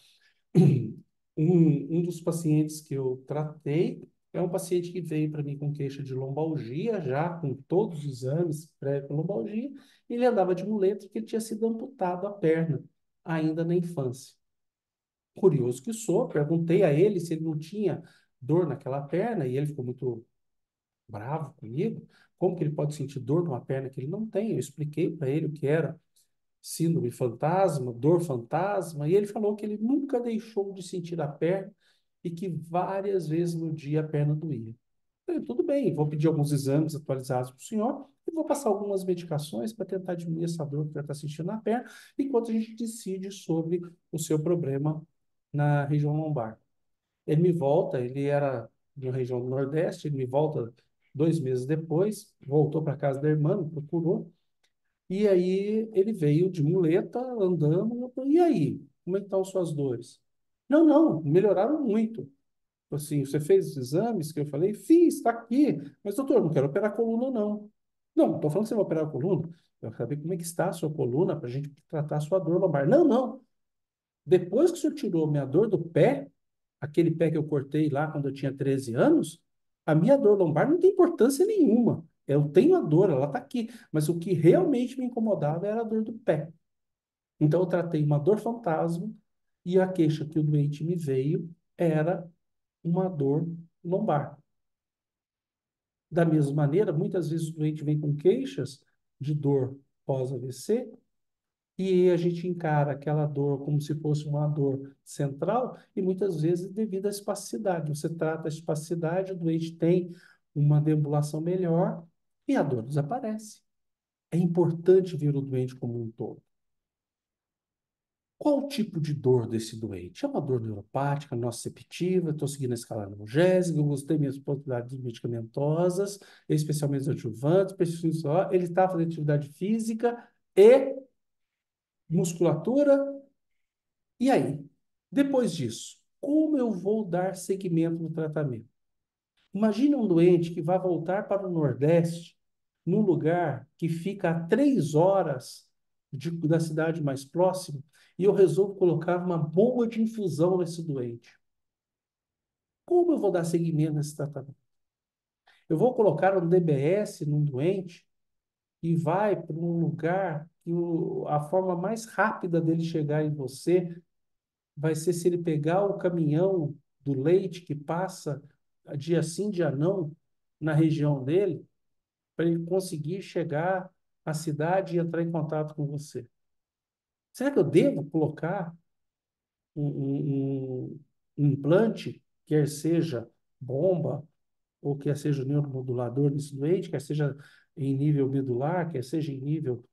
Um dos pacientes que eu tratei é um paciente que veio para mim com queixa de lombalgia, já com todos os exames pré-lombalgia, e ele andava de muleta porque ele tinha sido amputado a perna, ainda na infância. Curioso que sou, perguntei a ele se ele não tinha dor naquela perna, e ele ficou muito bravo comigo. Como que ele pode sentir dor numa perna que ele não tem? Eu expliquei para ele o que era síndrome fantasma, dor fantasma, e ele falou que ele nunca deixou de sentir a perna e que várias vezes no dia a perna doía. Falei, tudo bem, vou pedir alguns exames atualizados para o senhor e vou passar algumas medicações para tentar diminuir essa dor que já está sentindo na perna, enquanto a gente decide sobre o seu problema na região lombar. Ele me volta, ele era de uma região do Nordeste, ele me volta 2 meses depois, voltou para casa da irmã, me procurou, e aí ele veio de muleta, andando, eu falei, e aí, como é que estão suas dores? Não, não, melhoraram muito. Assim, você fez os exames que eu falei? Fiz, está aqui. Mas, doutor, não quero operar a coluna, não. Não, estou falando que você vai operar a coluna. Eu quero saber como é que está a sua coluna para a gente tratar a sua dor lombar. Não, não. Depois que o senhor tirou minha dor do pé, aquele pé que eu cortei lá quando eu tinha 13 anos, a minha dor lombar não tem importância nenhuma. Eu tenho a dor, ela está aqui. Mas o que realmente me incomodava era a dor do pé. Então, eu tratei uma dor fantasma e a queixa que o doente me veio era uma dor lombar. Da mesma maneira, muitas vezes o doente vem com queixas de dor pós-AVC e a gente encara aquela dor como se fosse uma dor central e muitas vezes devido à espasticidade. Você trata a espasticidade, o doente tem uma deambulação melhor e a dor desaparece. É importante ver o doente como um todo. Qual o tipo de dor desse doente? É uma dor neuropática, nociceptiva, estou seguindo a escala analgésica, eu gostei minhas possibilidades medicamentosas, especialmente adjuvantes, ele está fazendo atividade física e musculatura. E aí? Depois disso, como eu vou dar seguimento no tratamento? Imagine um doente que vai voltar para o Nordeste, num lugar que fica a 3 horas da cidade mais próxima, e eu resolvo colocar uma bomba de infusão nesse doente. Como eu vou dar seguimento nesse tratamento? Eu vou colocar um DBS num doente e vai para um lugar que a forma mais rápida dele chegar em você vai ser se ele pegar o caminhão do leite que passa dia sim, dia não, na região dele, para ele conseguir chegar à cidade e entrar em contato com você. Será que eu devo colocar um implante, quer seja bomba, ou quer seja neuromodulador nesse doente, quer seja em nível medular, quer seja em nível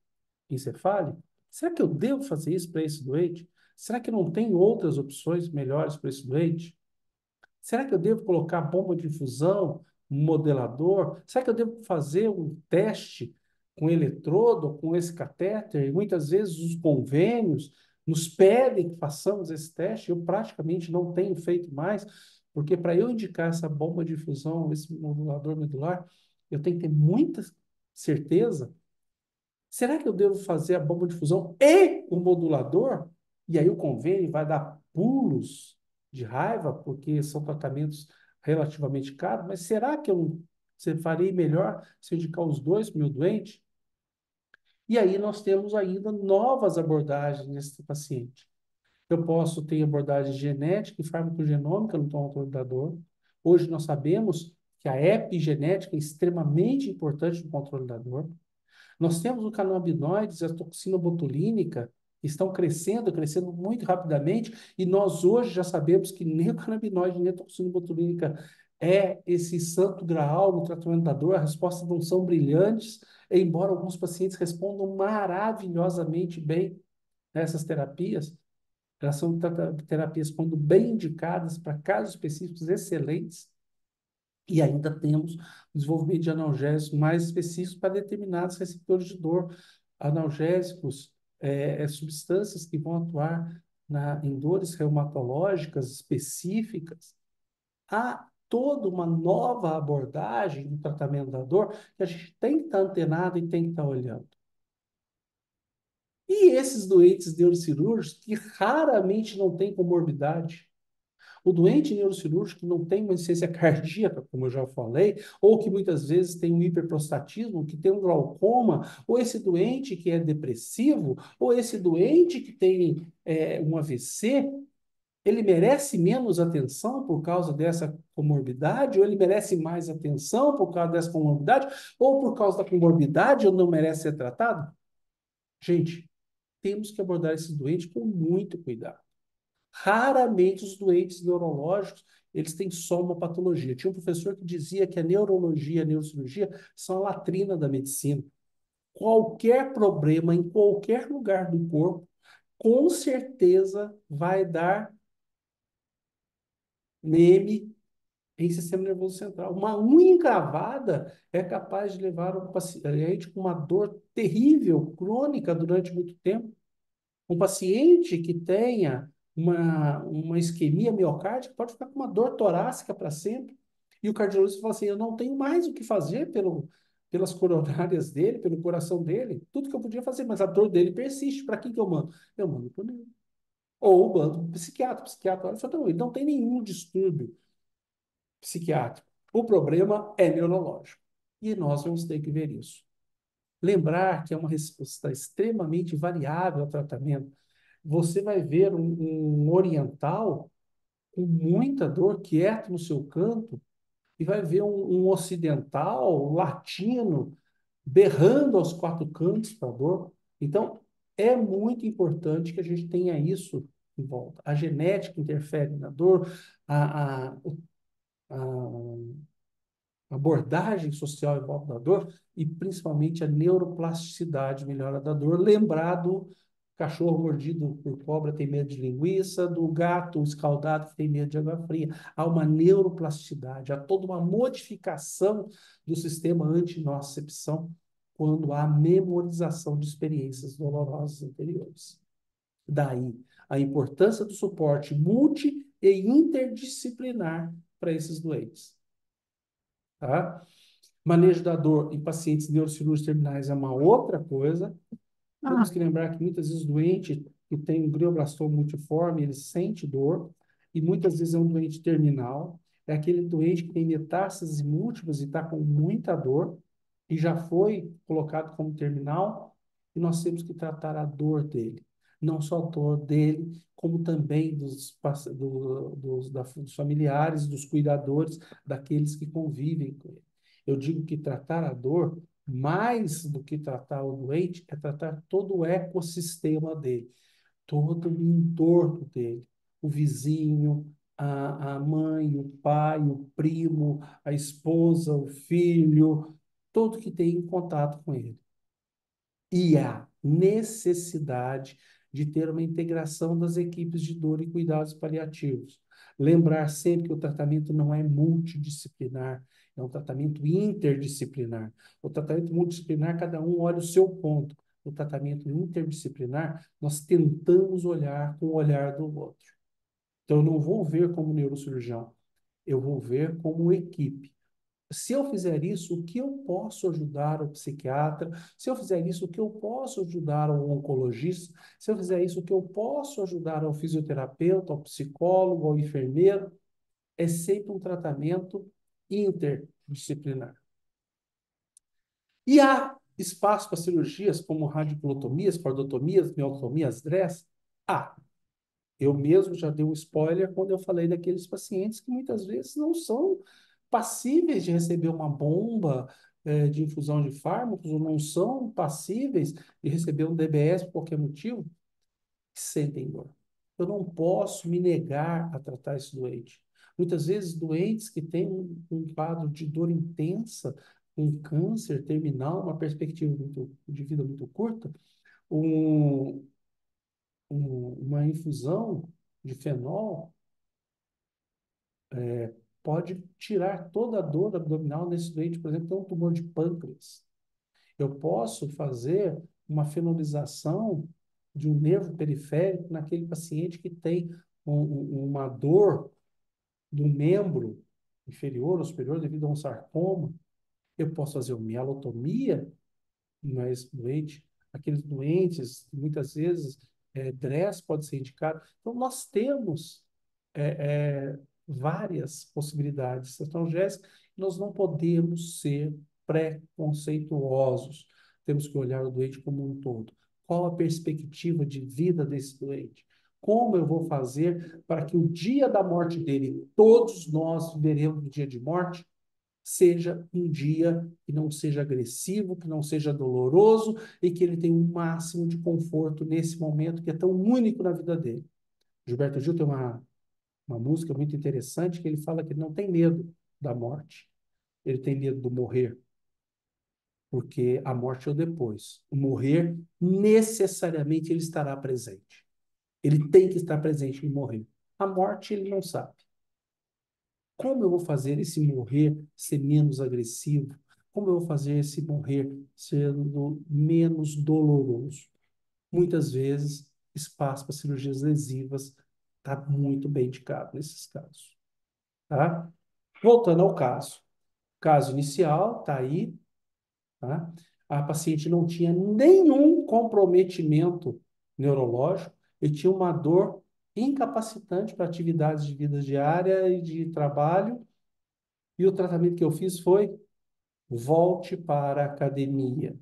encefálico? Será que eu devo fazer isso para esse doente? Será que não tem outras opções melhores para esse doente? Será que eu devo colocar bomba de infusão, um modelador? Será que eu devo fazer um teste com eletrodo, com esse catéter? E muitas vezes os convênios nos pedem que façamos esse teste. Eu praticamente não tenho feito mais, porque para eu indicar essa bomba de infusão, esse modulador medular, eu tenho que ter muita certeza. Será que eu devo fazer a bomba de fusão e o modulador? E aí o convênio vai dar pulos de raiva, porque são tratamentos relativamente caros, mas será que você faria melhor se eu indicar os dois para o meu doente? E aí nós temos ainda novas abordagens nesse paciente. Eu posso ter abordagem genética e farmacogenômica no tom da dor. Hoje nós sabemos que a epigenética é extremamente importante no controle da dor. Nós temos o canabinoides e a toxina botulínica que estão crescendo, crescendo muito rapidamente, e nós hoje já sabemos que nem o canabinoide nem a toxina botulínica é esse santo graal no tratamento da dor, as respostas não são brilhantes, embora alguns pacientes respondam maravilhosamente bem nessas terapias, elas são terapias, quando bem indicadas para casos específicos, excelentes, e ainda temos o desenvolvimento de analgésicos mais específicos para determinados receptores de dor. Analgésicos, substâncias que vão atuar em dores reumatológicas específicas. Há toda uma nova abordagem no tratamento da dor que a gente tem que estar antenado e tem que estar olhando. E esses doentes neurocirúrgicos que raramente não têm comorbidade, o doente neurocirúrgico que não tem uma insuficiência cardíaca, como eu já falei, ou que muitas vezes tem um hiperprostatismo, que tem um glaucoma, ou esse doente que é depressivo, ou esse doente que tem um AVC, ele merece menos atenção por causa dessa comorbidade, ou ele merece mais atenção por causa dessa comorbidade, ou por causa da comorbidade, ou não merece ser tratado? Gente, temos que abordar esse doente com muito cuidado. Raramente os doentes neurológicos eles têm só uma patologia. Tinha um professor que dizia que a neurologia e a neurocirurgia são a latrina da medicina. Qualquer problema em qualquer lugar do corpo, com certeza vai dar meme em sistema nervoso central. Uma unha encravada é capaz de levar um paciente com uma dor terrível, crônica, durante muito tempo. Um paciente que tenha uma isquemia miocárdica pode ficar com uma dor torácica para sempre. E o cardiologista fala assim: eu não tenho mais o que fazer pelas coronárias dele, pelo coração dele. Tudo que eu podia fazer, mas a dor dele persiste. Para quem que eu mando? Eu mando para o neuro. Ou mando para o psiquiatra. O psiquiatra olha e fala: não, ele não tem nenhum distúrbio psiquiátrico. O problema é neurológico. E nós vamos ter que ver isso. Lembrar que é uma resposta extremamente variável ao tratamento. Você vai ver um oriental com muita dor, quieto no seu canto, e vai ver um ocidental, latino, berrando aos quatro cantos para a dor. Então, é muito importante que a gente tenha isso em volta. A genética interfere na dor, a abordagem social em volta da dor e principalmente a neuroplasticidade melhora da dor. Lembrar do cachorro mordido por cobra tem medo de linguiça, do gato escaldado que tem medo de água fria. Há uma neuroplasticidade, há toda uma modificação do sistema antinocicepção quando há memorização de experiências dolorosas anteriores. Daí a importância do suporte multi e interdisciplinar para esses doentes. Tá? Manejo da dor em pacientes neurocirúrgicos terminais é uma outra coisa. Temos que lembrar que muitas vezes o doente que tem um glioblastoma multiforme, ele sente dor, e muitas vezes é um doente terminal. É aquele doente que tem metástases múltiplas e está com muita dor, e já foi colocado como terminal, e nós temos que tratar a dor dele. Não só a dor dele, como também dos familiares, dos cuidadores, daqueles que convivem com ele. Eu digo que tratar a dor, mais do que tratar o doente, é tratar todo o ecossistema dele, todo o entorno dele, o vizinho, a mãe, o pai, o primo, a esposa, o filho, todo que tem contato com ele. E a necessidade de ter uma integração das equipes de dor e cuidados paliativos. Lembrar sempre que o tratamento não é multidisciplinar, é um tratamento interdisciplinar. O tratamento multidisciplinar, cada um olha o seu ponto. O tratamento interdisciplinar, nós tentamos olhar com o olhar do outro. Então, eu não vou ver como neurocirurgião, eu vou ver como equipe. Se eu fizer isso, o que eu posso ajudar o psiquiatra? Se eu fizer isso, o que eu posso ajudar o oncologista? Se eu fizer isso, o que eu posso ajudar ao fisioterapeuta, ao psicólogo, ao enfermeiro? É sempre um tratamento interdisciplinar. E há espaço para cirurgias como radioculotomias, cordotomias, miotomias, DRES? Há. Eu mesmo já dei um spoiler quando eu falei daqueles pacientes que muitas vezes não são passíveis de receber uma bomba de infusão de fármacos, ou não são passíveis de receber um DBS por qualquer motivo, que sentem dor. Eu não posso me negar a tratar esse doente. Muitas vezes, doentes que têm um quadro de dor intensa, um câncer terminal, uma perspectiva de vida muito curta, um, uma infusão de fenol pode tirar toda a dor abdominal nesse doente, por exemplo, tem um tumor de pâncreas. Eu posso fazer uma fenolização de um nervo periférico naquele paciente que tem uma dor do membro inferior ou superior devido a um sarcoma. Eu posso fazer uma mielotomia mais doente. Aqueles doentes, muitas vezes, DRES pode ser indicado. Então, nós temos várias possibilidades. Então, Jéssica, nós não podemos ser preconceituosos. Temos que olhar o doente como um todo. Qual a perspectiva de vida desse doente? Como eu vou fazer para que o dia da morte dele, todos nós veremos o dia de morte, seja um dia que não seja agressivo, que não seja doloroso e que ele tenha um máximo de conforto nesse momento que é tão único na vida dele. Gilberto Gil tem uma música muito interessante que ele fala que não tem medo da morte, ele tem medo do morrer, porque a morte é o depois. O morrer, necessariamente, ele estará presente. Ele tem que estar presente em morrer. A morte, ele não sabe. Como eu vou fazer esse morrer ser menos agressivo? Como eu vou fazer esse morrer sendo menos doloroso? Muitas vezes, espaço para cirurgias lesivas está muito bem indicado nesses casos. Tá? Voltando ao caso. Caso inicial, está aí. Tá? A paciente não tinha nenhum comprometimento neurológico e tinha uma dor incapacitante para atividades de vida diária e de trabalho. E o tratamento que eu fiz foi: volte para a academia.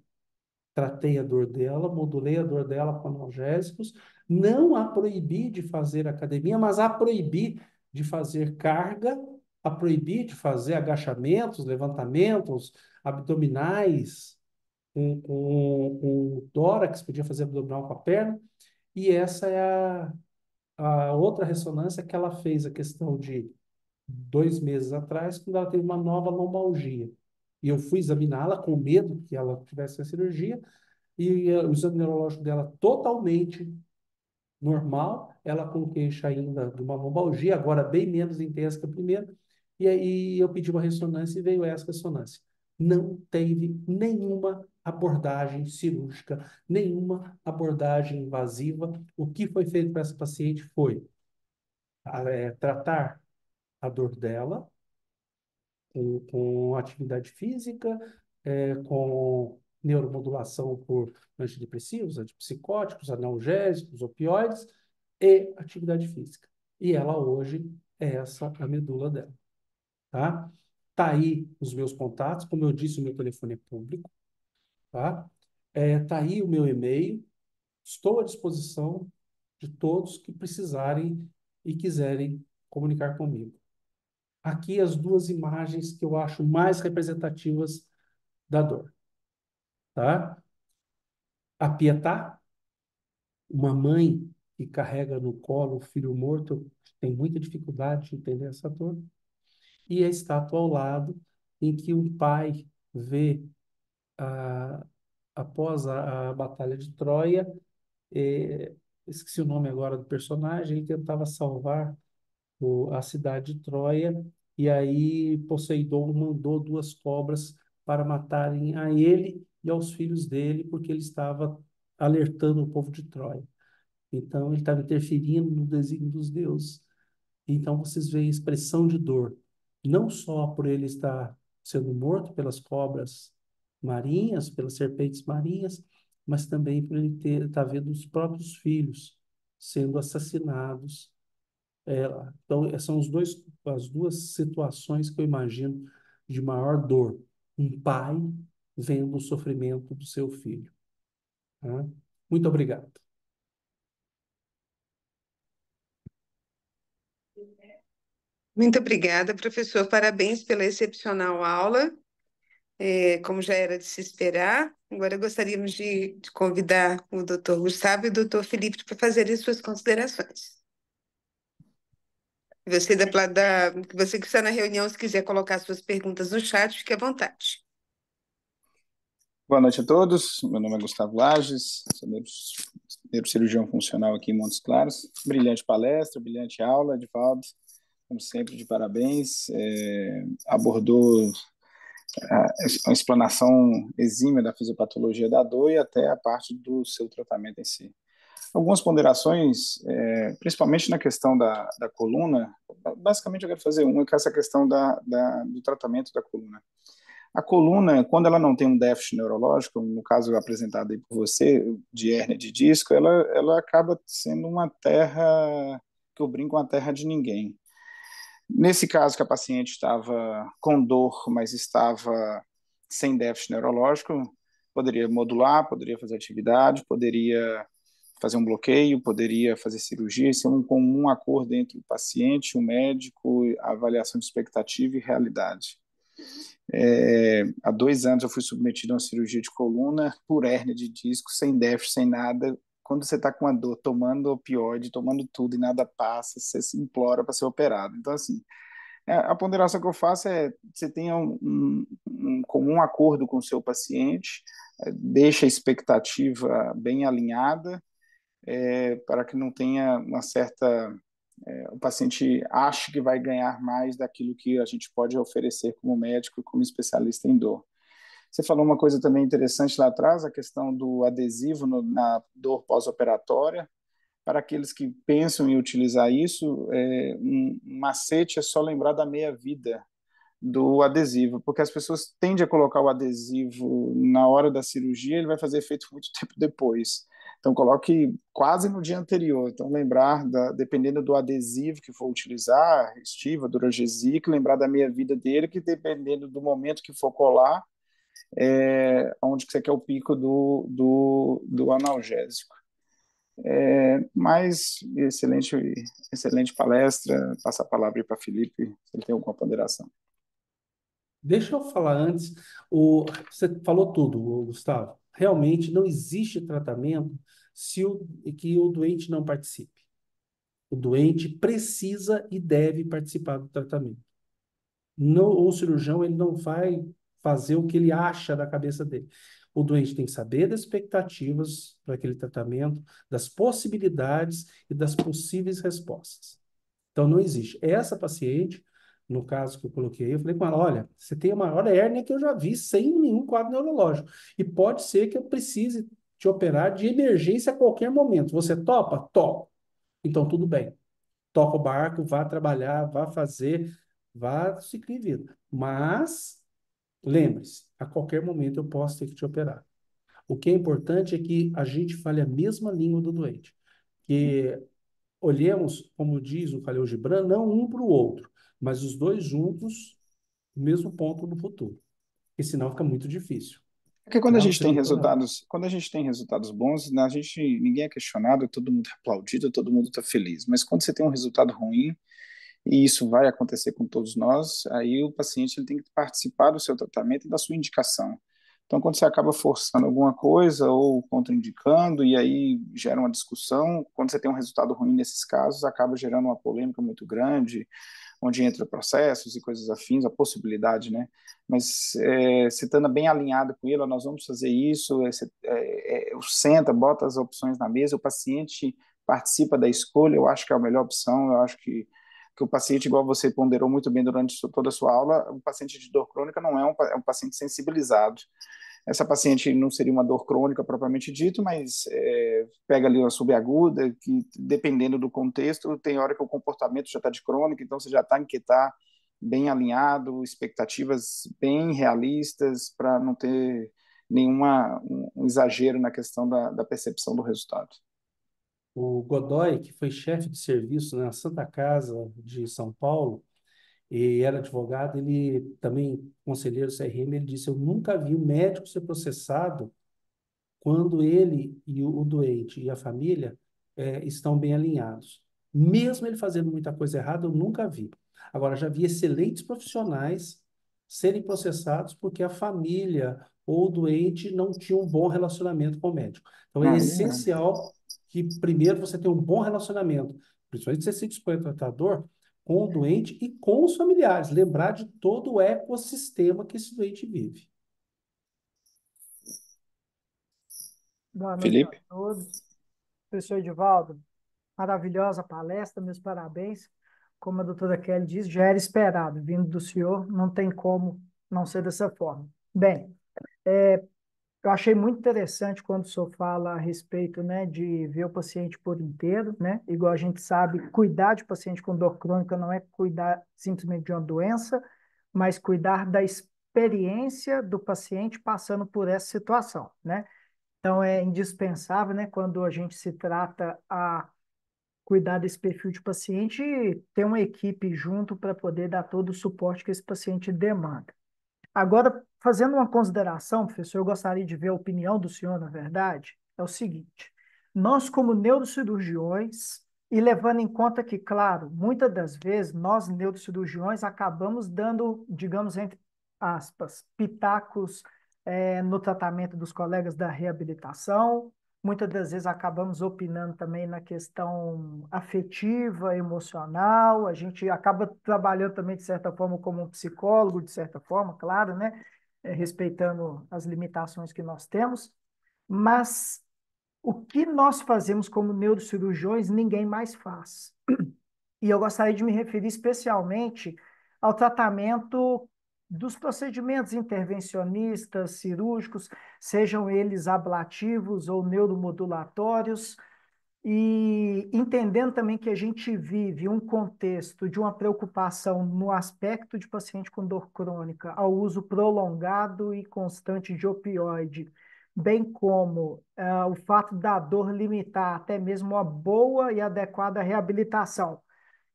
Tratei a dor dela, modulei a dor dela com analgésicos, não a proibi de fazer academia, mas a proibi de fazer carga, a proibi de fazer agachamentos, levantamentos, abdominais, com tórax, podia fazer abdominal com a perna, e essa é a outra ressonância que ela fez, a questão de 2 meses atrás, quando ela teve uma nova lombalgia. E eu fui examiná-la com medo que ela tivesse a cirurgia, e o exame neurológico dela totalmente normal, ela com queixa ainda de uma lombalgia, agora bem menos intensa que a primeira, e aí eu pedi uma ressonância e veio essa ressonância. Não teve nenhuma abordagem cirúrgica, nenhuma abordagem invasiva. O que foi feito para essa paciente foi tratar a dor dela, com atividade física, com neuromodulação por antidepressivos, antipsicóticos, analgésicos, opioides e atividade física. E ela hoje é essa a medula dela, tá? Tá aí os meus contatos, como eu disse, o meu telefone é público, tá? Tá aí o meu e-mail, estou à disposição de todos que precisarem e quiserem comunicar comigo. Aqui as duas imagens que eu acho mais representativas da dor, tá? A Pietà, uma mãe que carrega no colo o filho morto, tem muita dificuldade de entender essa dor. E a estátua ao lado, em que um pai vê, após a Batalha de Troia, esqueci o nome agora do personagem, ele tentava salvar a cidade de Troia, e aí Poseidon mandou 2 cobras para matarem a ele e aos filhos dele, porque ele estava alertando o povo de Troia. Então, ele estava interferindo no desígnio dos deuses. Então, vocês veem a expressão de dor, não só por ele estar sendo morto pelas cobras marinhas, pelas serpentes marinhas, mas também por ele estar vendo os próprios filhos sendo assassinados. Então, são as duas situações que eu imagino de maior dor. Um pai vendo o sofrimento do seu filho. Tá? Muito obrigado. Muito obrigada, professor. Parabéns pela excepcional aula. Como já era de se esperar, agora gostaríamos de convidar o doutor Gustavo e o doutor Felipe para fazerem suas considerações. Você que está na reunião, se quiser colocar suas perguntas no chat, fique à vontade. Boa noite a todos. Meu nome é Gustavo Lages, sou neurocirurgião funcional aqui em Montes Claros. Brilhante palestra, brilhante aula, Edivaldo, como sempre, de parabéns. Abordou uma explanação exímia da fisiopatologia da dor e até a parte do seu tratamento em si. Algumas ponderações, principalmente na questão da coluna. Basicamente, eu quero fazer uma, que é essa questão do tratamento da coluna. A coluna, quando ela não tem um déficit neurológico, no caso apresentado aí por você, de hérnia de disco, ela acaba sendo uma terra, que eu brinco, uma terra de ninguém. Nesse caso que a paciente estava com dor, mas estava sem déficit neurológico, poderia modular, poderia fazer atividade, poderia fazer um bloqueio, poderia fazer cirurgia, isso é um comum acordo entre o paciente, o médico, a avaliação de expectativa e realidade. Há 2 anos eu fui submetido a uma cirurgia de coluna por hérnia de disco, sem déficit, sem nada, quando você está com uma dor, tomando opioide, tomando tudo e nada passa, você se implora para ser operado. Então, assim, a ponderação que eu faço é você tenha um comum acordo com o seu paciente, deixa a expectativa bem alinhada, para que não tenha uma certa. O paciente ache que vai ganhar mais daquilo que a gente pode oferecer como médico e como especialista em dor. Você falou uma coisa também interessante lá atrás, a questão do adesivo na dor pós-operatória. Para aqueles que pensam em utilizar isso, um macete é só lembrar da meia-vida do adesivo, porque as pessoas tendem a colocar o adesivo na hora da cirurgia, ele vai fazer efeito muito tempo depois. Então, coloque quase no dia anterior. Então, lembrar, dependendo do adesivo que for utilizar, Restiva, Duragesic, lembrar da meia-vida dele, que dependendo do momento que for colar, onde que você quer o pico do analgésico. Mas, excelente palestra. Passa a palavra para Felipe, se ele tem alguma ponderação. Deixa eu falar antes, você falou tudo, Gustavo. Realmente não existe tratamento que o doente não participe. O doente precisa e deve participar do tratamento. O cirurgião ele não vai fazer o que ele acha da cabeça dele. O doente tem que saber das expectativas para aquele tratamento, das possibilidades e das possíveis respostas. Então, não existe. Essa paciente, no caso que eu coloquei, eu falei com ela, olha, você tem a maior hérnia que eu já vi, sem nenhum quadro neurológico. E pode ser que eu precise te operar de emergência a qualquer momento. Você topa? Topa. Então, tudo bem. Toca o barco, vá trabalhar, vá fazer, vá seguir vida. Mas, lembre-se, a qualquer momento eu posso ter que te operar. O que é importante é que a gente fale a mesma língua do doente. Que olhemos, como diz o Khalil Gibran, não um para o outro, mas os dois juntos, no mesmo ponto no futuro. Porque senão fica muito difícil. Porque Para você doutorado. quando a gente tem resultados bons, né, ninguém é questionado, todo mundo é aplaudido, todo mundo está feliz. Mas quando você tem um resultado ruim, e isso vai acontecer com todos nós, aí o paciente ele tem que participar do seu tratamento e da sua indicação. Então, quando você acaba forçando alguma coisa ou contraindicando, e aí gera uma discussão, quando você tem um resultado ruim nesses casos, acaba gerando uma polêmica muito grande, onde entra processos e coisas afins, a possibilidade, né? Mas você estando bem alinhado com ele, ó, nós vamos fazer isso, senta, bota as opções na mesa, o paciente participa da escolha, eu acho que é a melhor opção, eu acho que o paciente, igual você ponderou muito bem durante toda a sua aula, o paciente de dor crônica não é um paciente sensibilizado. Essa paciente não seria uma dor crônica propriamente dito, mas pega ali uma subaguda, que dependendo do contexto, tem hora que o comportamento já está de crônica, então você já está em que está bem alinhado, expectativas bem realistas, para não ter um exagero na questão da percepção do resultado. O Godoy, que foi chefe de serviço na Santa Casa de São Paulo, e era advogado, ele também, conselheiro CRM, ele disse, eu nunca vi um médico ser processado quando ele e o doente e a família estão bem alinhados. Mesmo ele fazendo muita coisa errada, eu nunca vi. Agora, já vi excelentes profissionais serem processados porque a família ou o doente não tinha um bom relacionamento com o médico. Então, é essencial que, primeiro, você tenha um bom relacionamento, principalmente se você se dispõe a tratador, com o doente e com os familiares. Lembrar de todo o ecossistema que esse doente vive. Boa noite a Felipe? todos. Professor Edivaldo, maravilhosa palestra, meus parabéns. Como a doutora Kelly disse, já era esperado, vindo do senhor, não tem como não ser dessa forma. Bem, eu achei muito interessante quando o senhor fala a respeito, né, de ver o paciente por inteiro, né? Igual a gente sabe, cuidar de paciente com dor crônica não é cuidar simplesmente de uma doença, mas cuidar da experiência do paciente passando por essa situação, né? Então, é indispensável, né, quando a gente se trata a cuidar desse perfil de paciente, ter uma equipe junto para poder dar todo o suporte que esse paciente demanda. Agora, fazendo uma consideração, professor, eu gostaria de ver a opinião do senhor, na verdade, é o seguinte: nós, como neurocirurgiões, e levando em conta que, claro, muitas das vezes nós, neurocirurgiões, acabamos dando, digamos, entre aspas, pitacos no tratamento dos colegas da reabilitação, muitas das vezes acabamos opinando também na questão afetiva, emocional, a gente acaba trabalhando também, de certa forma, como um psicólogo, de certa forma, claro, né? Respeitando as limitações que nós temos, mas o que nós fazemos como neurocirurgiões, ninguém mais faz. E eu gostaria de me referir especialmente ao tratamento dos procedimentos intervencionistas, cirúrgicos, sejam eles ablativos ou neuromodulatórios, e entendendo também que a gente vive um contexto de uma preocupação no aspecto de paciente com dor crônica, ao uso prolongado e constante de opioide, bem como o fato da dor limitar até mesmo a boa e adequada reabilitação.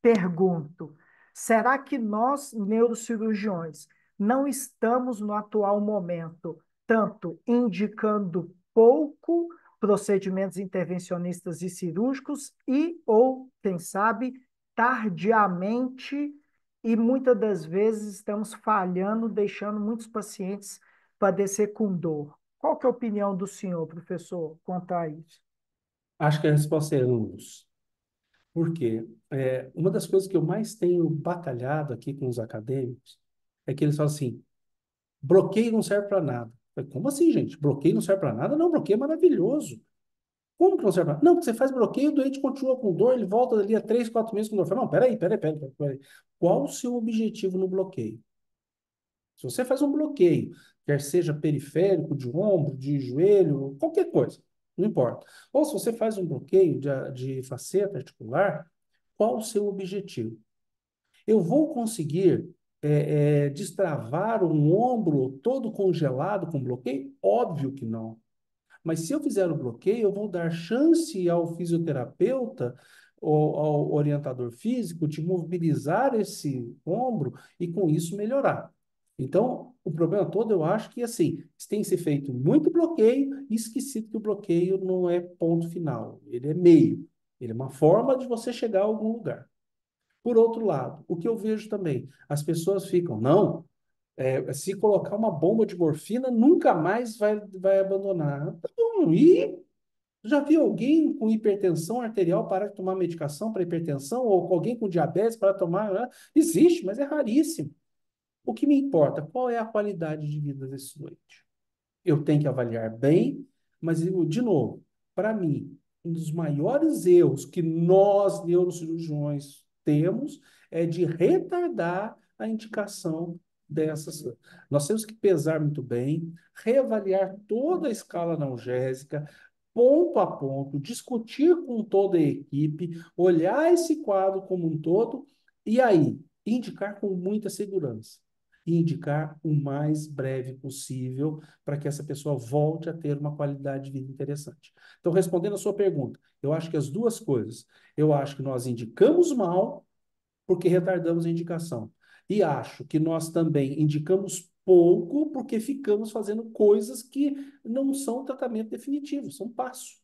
Pergunto: será que nós, neurocirurgiões, não estamos no atual momento tanto indicando pouco procedimentos intervencionistas e cirúrgicos e ou, quem sabe, tardiamente e muitas das vezes estamos falhando, deixando muitos pacientes padecer com dor? Qual que é a opinião do senhor, professor, quanto a isso? Acho que a resposta é ambos. Por quê? Uma das coisas que eu mais tenho batalhado aqui com os acadêmicos é que eles falam assim, bloqueio não serve para nada. Eu falei, como assim, gente? Bloqueio não serve para nada? Não, bloqueio é maravilhoso. Como que não serve para nada? Não, porque você faz bloqueio, o doente continua com dor, ele volta dali a 3, 4 meses com dor. Eu falei, não, peraí. Qual o seu objetivo no bloqueio? Se você faz um bloqueio, quer seja periférico, de ombro, de joelho, qualquer coisa, não importa. Ou se você faz um bloqueio de faceta articular, qual o seu objetivo? Eu vou conseguir destravar um ombro todo congelado com bloqueio? Óbvio que não. Mas se eu fizer o bloqueio, eu vou dar chance ao fisioterapeuta ou ao orientador físico de mobilizar esse ombro e com isso melhorar. Então, o problema todo eu acho que assim, tem se feito muito bloqueio e esquecido que o bloqueio não é ponto final, ele é meio, ele é uma forma de você chegar a algum lugar. Por outro lado, o que eu vejo também, as pessoas ficam, não, se colocar uma bomba de morfina, nunca mais vai abandonar. Tá bom, e já viu alguém com hipertensão arterial parar de tomar medicação para hipertensão? Ou alguém com diabetes para tomar? Né? Existe, mas é raríssimo. O que me importa? Qual é a qualidade de vida desse doente? Eu tenho que avaliar bem, mas, de novo, para mim, um dos maiores erros que nós, neurocirurgiões, temos é de retardar a indicação dessas. Nós temos que pesar muito bem, reavaliar toda a escala analgésica, ponto a ponto, discutir com toda a equipe, olhar esse quadro como um todo e aí indicar com muita segurança. E indicar o mais breve possível para que essa pessoa volte a ter uma qualidade de vida interessante. Então, respondendo a sua pergunta, eu acho que as duas coisas. Eu acho que nós indicamos mal porque retardamos a indicação. E acho que nós também indicamos pouco porque ficamos fazendo coisas que não são tratamento definitivo, são passo.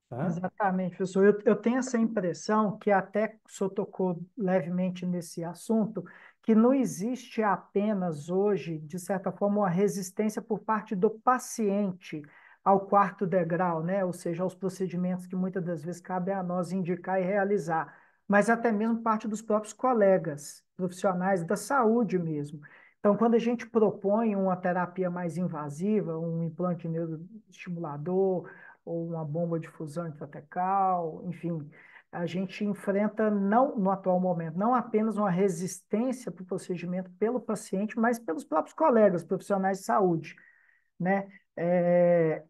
Tá? Exatamente, professor. Eu tenho essa impressão que até o senhor tocou levemente nesse assunto, que não existe apenas hoje, de certa forma, uma resistência por parte do paciente ao quarto degrau, né? Ou seja, aos procedimentos que muitas das vezes cabe a nós indicar e realizar, mas até mesmo parte dos próprios colegas, profissionais da saúde mesmo. Então, quando a gente propõe uma terapia mais invasiva, um implante neuroestimulador, ou uma bomba de fusão intratecal, enfim, a gente enfrenta, não, no atual momento, não apenas uma resistência para o procedimento pelo paciente, mas pelos próprios colegas profissionais de saúde, né?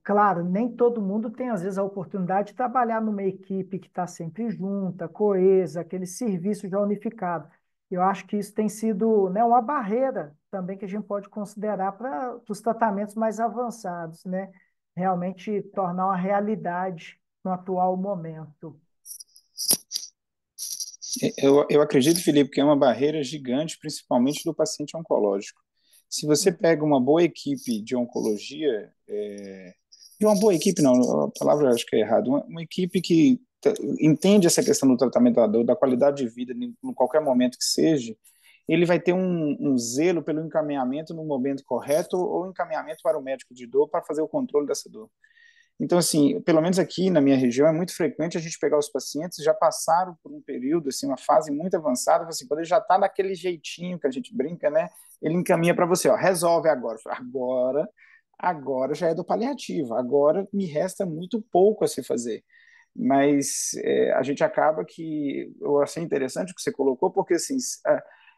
Claro, nem todo mundo tem, às vezes, a oportunidade de trabalhar numa equipe que está sempre junta, coesa, aquele serviço já unificado. Eu acho que isso tem sido, né, uma barreira também que a gente pode considerar para os tratamentos mais avançados, né? Realmente tornar uma realidade no atual momento. Eu acredito, Felipe, que é uma barreira gigante, principalmente do paciente oncológico. Se você pega uma boa equipe de oncologia, de uma boa equipe não, a palavra acho que é errada, uma equipe que entende essa questão do tratamento da dor, da qualidade de vida, em qualquer momento que seja, ele vai ter um zelo pelo encaminhamento no momento correto ou encaminhamento para o médico de dor para fazer o controle dessa dor. Então, assim, pelo menos aqui na minha região, é muito frequente a gente pegar os pacientes que já passaram por um período, assim, uma fase muito avançada, assim, quando ele já está naquele jeitinho que a gente brinca, né? Ele encaminha para você, ó, resolve agora. Agora já é do paliativo, agora me resta muito pouco a se fazer. Mas a gente acaba que, eu achei interessante o que você colocou, porque, assim,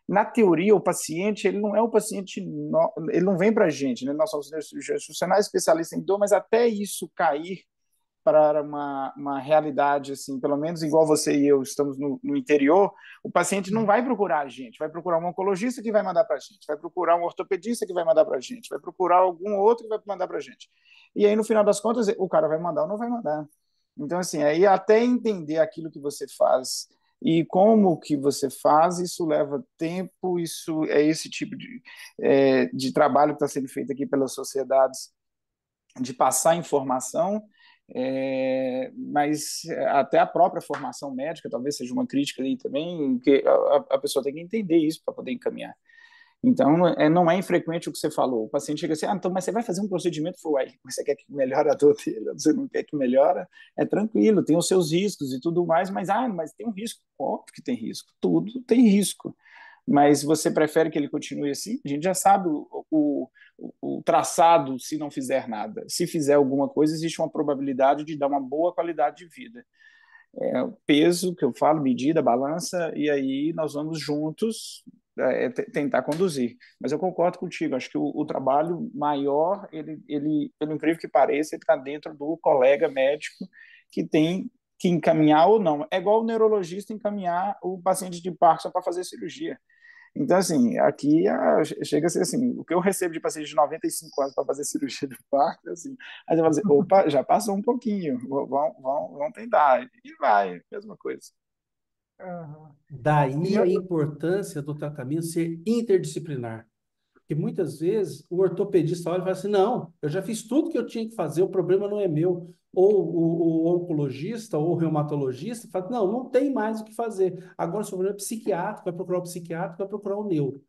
na teoria, o paciente, ele não é o paciente, ele não vem para a gente, né? Nós somos profissionais especialistas em dor, mas até isso cair para uma realidade, assim, pelo menos igual você e eu estamos no interior, o paciente não vai procurar a gente, vai procurar um oncologista que vai mandar para a gente, vai procurar um ortopedista que vai mandar para a gente, vai procurar algum outro que vai mandar para a gente. E aí, no final das contas, o cara vai mandar ou não vai mandar. Então, assim, aí até entender aquilo que você faz e como que você faz, isso leva tempo, isso é esse tipo de trabalho que está sendo feito aqui pelas sociedades, de passar informação, mas até a própria formação médica talvez seja uma crítica aí também, que a pessoa tem que entender isso para poder encaminhar. Então, não é infrequente o que você falou. O paciente chega assim, então, mas você vai fazer um procedimento? Ué, você quer que melhore a dor dele? Você não quer que melhore? É tranquilo, tem os seus riscos e tudo mais, mas tem um risco. Óbvio que tem risco. Tudo tem risco. Mas você prefere que ele continue assim? A gente já sabe o traçado se não fizer nada. Se fizer alguma coisa, existe uma probabilidade de dar uma boa qualidade de vida. O peso que eu falo, medida, balança, e aí nós vamos juntos tentar conduzir. Mas eu concordo contigo, acho que o trabalho maior, pelo incrível que pareça, ele está dentro do colega médico que tem que encaminhar ou não. É igual o neurologista encaminhar o paciente de Parkinson para fazer cirurgia. Então, assim, aqui chega a ser assim, o que eu recebo de paciente de 95 anos para fazer cirurgia de parto, assim, aí você fala assim, opa, já passou um pouquinho, vão tentar, e vai, mesma coisa. Aham. E Daí a eu, importância do tratamento ser interdisciplinar. Porque muitas vezes o ortopedista olha e fala assim: não, eu já fiz tudo que eu tinha que fazer, o problema não é meu. Ou o oncologista ou o reumatologista fala: não, não tem mais o que fazer. Agora, se o problema é psiquiátrico, vai procurar o psiquiatra, vai procurar o neuro.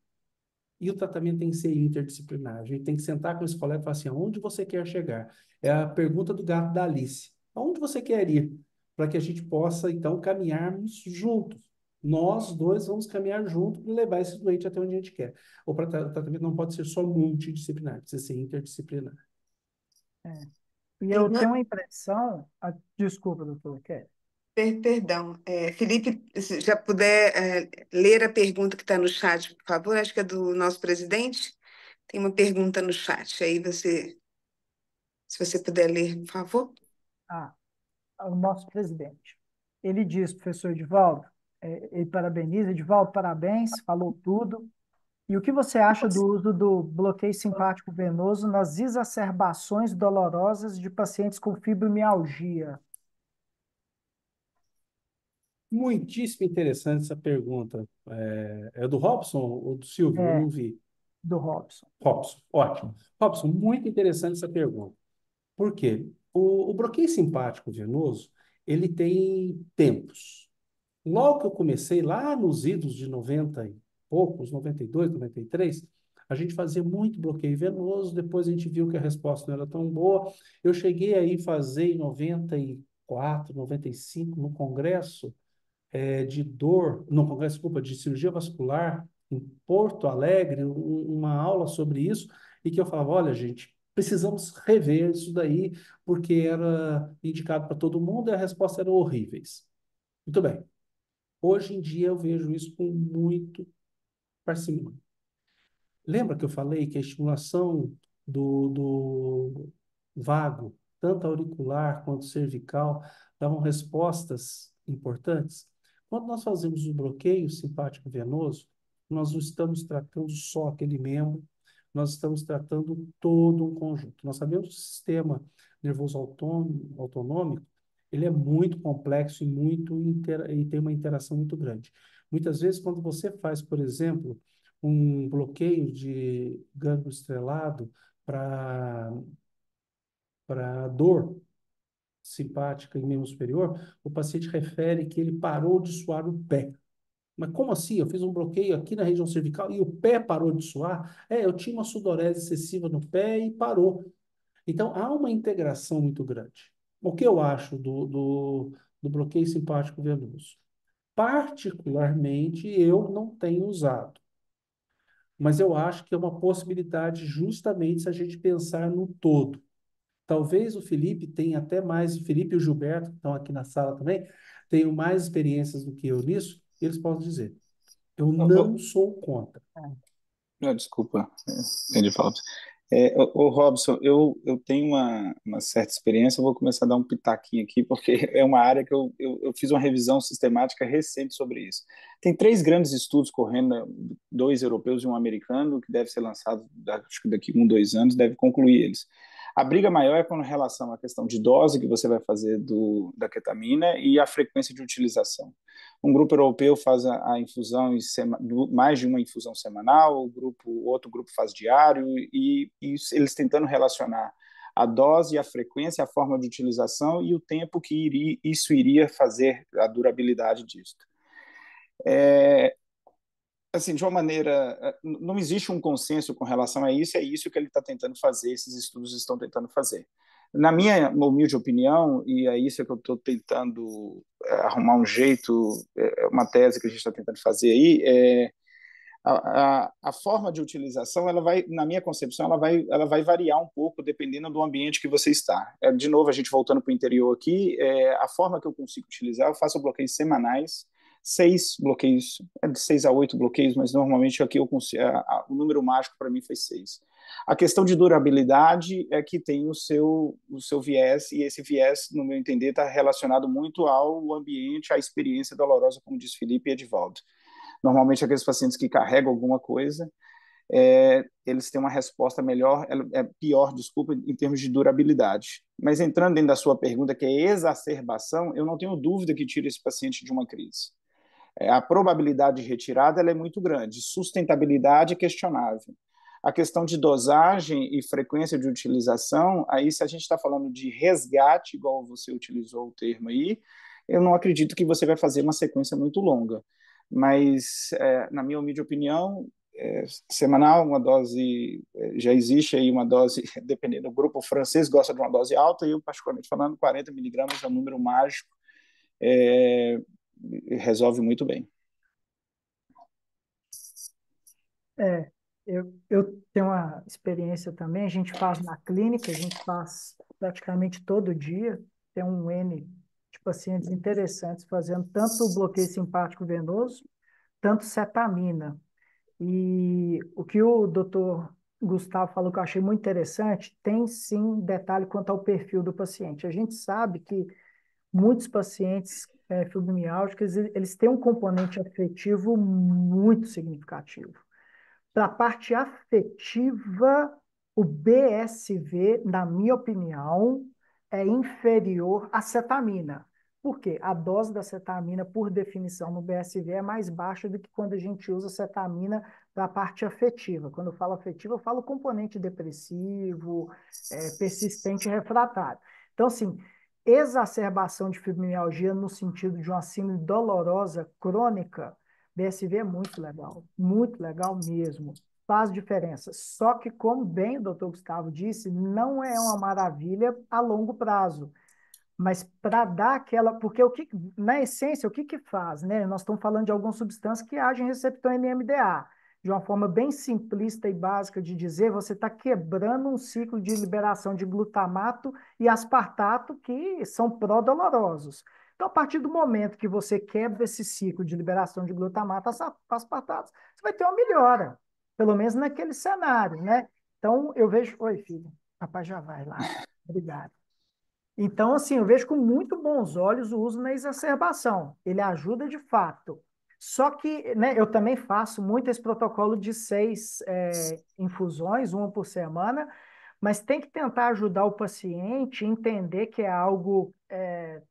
E o tratamento tem que ser interdisciplinar. A gente tem que sentar com esse colega e falar assim: aonde você quer chegar? É a pergunta do gato da Alice. Aonde você quer ir? Para que a gente possa, então, caminharmos juntos. Nós dois vamos caminhar juntos para levar esse doente até onde a gente quer. O tratamento não pode ser só multidisciplinar, precisa ser interdisciplinar. e eu tenho uma impressão, desculpa, doutor Kelly. Perdão. Felipe, se já puder ler a pergunta que está no chat, por favor, acho que é do nosso presidente. Tem uma pergunta no chat, aí se você puder ler, por favor. Ah, o nosso presidente. Ele diz, professor Edivaldo, ele parabeniza, Edivaldo, parabéns, falou tudo. E o que você acha do uso do bloqueio simpático venoso nas exacerbações dolorosas de pacientes com fibromialgia? Muitíssimo interessante essa pergunta. É do Robson ou do Silvio? Eu É, não vi. do Robson. Robson, ótimo. Robson, muito interessante essa pergunta. Por quê? O bloqueio simpático venoso, ele tem tempos. Logo que eu comecei, lá nos idos de 90 e poucos, 92, 93, a gente fazia muito bloqueio venoso, depois a gente viu que a resposta não era tão boa. Eu cheguei aí fazer em 94, 95, no congresso de dor, no congresso, desculpa, de cirurgia vascular, em Porto Alegre, uma aula sobre isso, e que eu falava, olha, gente, precisamos rever isso daí, porque era indicado para todo mundo e a resposta era horríveis. Muito bem. Hoje em dia eu vejo isso com muito parcimônia. Lembra que eu falei que a estimulação do vago, tanto auricular quanto cervical, davam respostas importantes? Quando nós fazemos o bloqueio simpático venoso, nós não estamos tratando só aquele membro, nós estamos tratando todo um conjunto. Nós sabemos que o sistema nervoso autonômico, ele é muito complexo e tem uma interação muito grande. Muitas vezes, quando você faz, por exemplo, um bloqueio de gânglio estrelado para dor simpática em membro superior, o paciente refere que ele parou de suar o pé. Mas como assim? Eu fiz um bloqueio aqui na região cervical e o pé parou de suar? Eu tinha uma sudorese excessiva no pé e parou. Então, há uma integração muito grande. O que eu acho do bloqueio simpático venoso? Particularmente, eu não tenho usado, mas eu acho que é uma possibilidade justamente se a gente pensar no todo. Talvez o Felipe tenha até mais, o Felipe e o Gilberto, que estão aqui na sala também, tenham mais experiências do que eu nisso, e eles podem dizer. Eu Ô, não ô, sou contra. não, desculpa, Edivaldo. Robson, eu tenho uma certa experiência, eu vou começar a dar um pitaquinho aqui, porque é uma área que eu fiz uma revisão sistemática recente sobre isso. Tem três grandes estudos correndo, dois europeus e um americano, que deve ser lançado, acho que daqui 1, 2 anos, deve concluir eles. A briga maior é com relação à questão de dose que você vai fazer da ketamina e a frequência de utilização. Um grupo europeu faz a infusão mais de uma infusão semanal, o outro grupo faz diário, e eles tentando relacionar a dose, a frequência, a forma de utilização e o tempo que isso iria fazer a durabilidade disso. Assim, de uma maneira, não existe um consenso com relação a isso, é isso que ele está tentando fazer, esses estudos estão tentando fazer. Na minha humilde opinião, e é isso que eu estou tentando arrumar um jeito, uma tese que a gente está tentando fazer aí, a forma de utilização, ela vai, na minha concepção, ela vai variar um pouco dependendo do ambiente que você está. De novo, a gente voltando para o interior aqui, a forma que eu consigo utilizar, eu faço bloqueios semanais, 6 bloqueios, de 6 a 8 bloqueios, mas normalmente aqui eu consigo, o número mágico para mim foi 6. A questão de durabilidade é que tem o seu viés, e esse viés, no meu entender, está relacionado muito ao ambiente, à experiência dolorosa, como diz Felipe e Edivaldo. Normalmente, aqueles pacientes que carregam alguma coisa, eles têm uma resposta melhor, pior, desculpa, em termos de durabilidade. Mas entrando dentro da sua pergunta, que é exacerbação, eu não tenho dúvida que tira esse paciente de uma crise. A probabilidade de retirada ela é muito grande, sustentabilidade é questionável. A questão de dosagem e frequência de utilização, aí se a gente está falando de resgate, igual você utilizou o termo aí, eu não acredito que você vai fazer uma sequência muito longa. Mas, na minha humilde opinião, semanal, uma dose, já existe aí uma dose, dependendo do grupo francês, gosta de uma dose alta, e eu, particularmente falando, 40 miligramas é um número mágico, é, resolve muito bem. É, eu tenho uma experiência também, a gente faz na clínica, a gente faz praticamente todo dia, tem um N de pacientes interessantes fazendo tanto o bloqueio simpático venoso, tanto cetamina. E o que o doutor Gustavo falou que eu achei muito interessante, tem sim detalhe quanto ao perfil do paciente. A gente sabe que muitos pacientes fibromialgicos, eles têm um componente afetivo muito significativo. Para a parte afetiva, o BSV, na minha opinião, é inferior à cetamina. Por quê? A dose da cetamina, por definição, no BSV é mais baixa do que quando a gente usa cetamina para a parte afetiva. Quando eu falo afetiva, eu falo componente depressivo, persistente e refratário. Então, assim, exacerbação de fibromialgia no sentido de uma síndrome dolorosa crônica, BSV é muito legal mesmo. Faz diferença. Só que, como bem o doutor Gustavo disse, não é uma maravilha a longo prazo. Mas para dar aquela. Porque na essência, o que faz? Né? Nós estamos falando de algumas substâncias que agem em receptor NMDA. De uma forma bem simplista e básica de dizer, você está quebrando um ciclo de liberação de glutamato e aspartato que são pró-dolorosos. Então, a partir do momento que você quebra esse ciclo de liberação de glutamato e aspartato, você vai ter uma melhora, pelo menos naquele cenário, né? Então, eu vejo. Oi, filho. Papai já vai lá. Obrigado. Então, assim, eu vejo com muito bons olhos o uso na exacerbação. Ele ajuda de fato. Só que, né, eu também faço muito esse protocolo de 6 infusões, uma por semana, mas tem que tentar ajudar o paciente a entender que é algo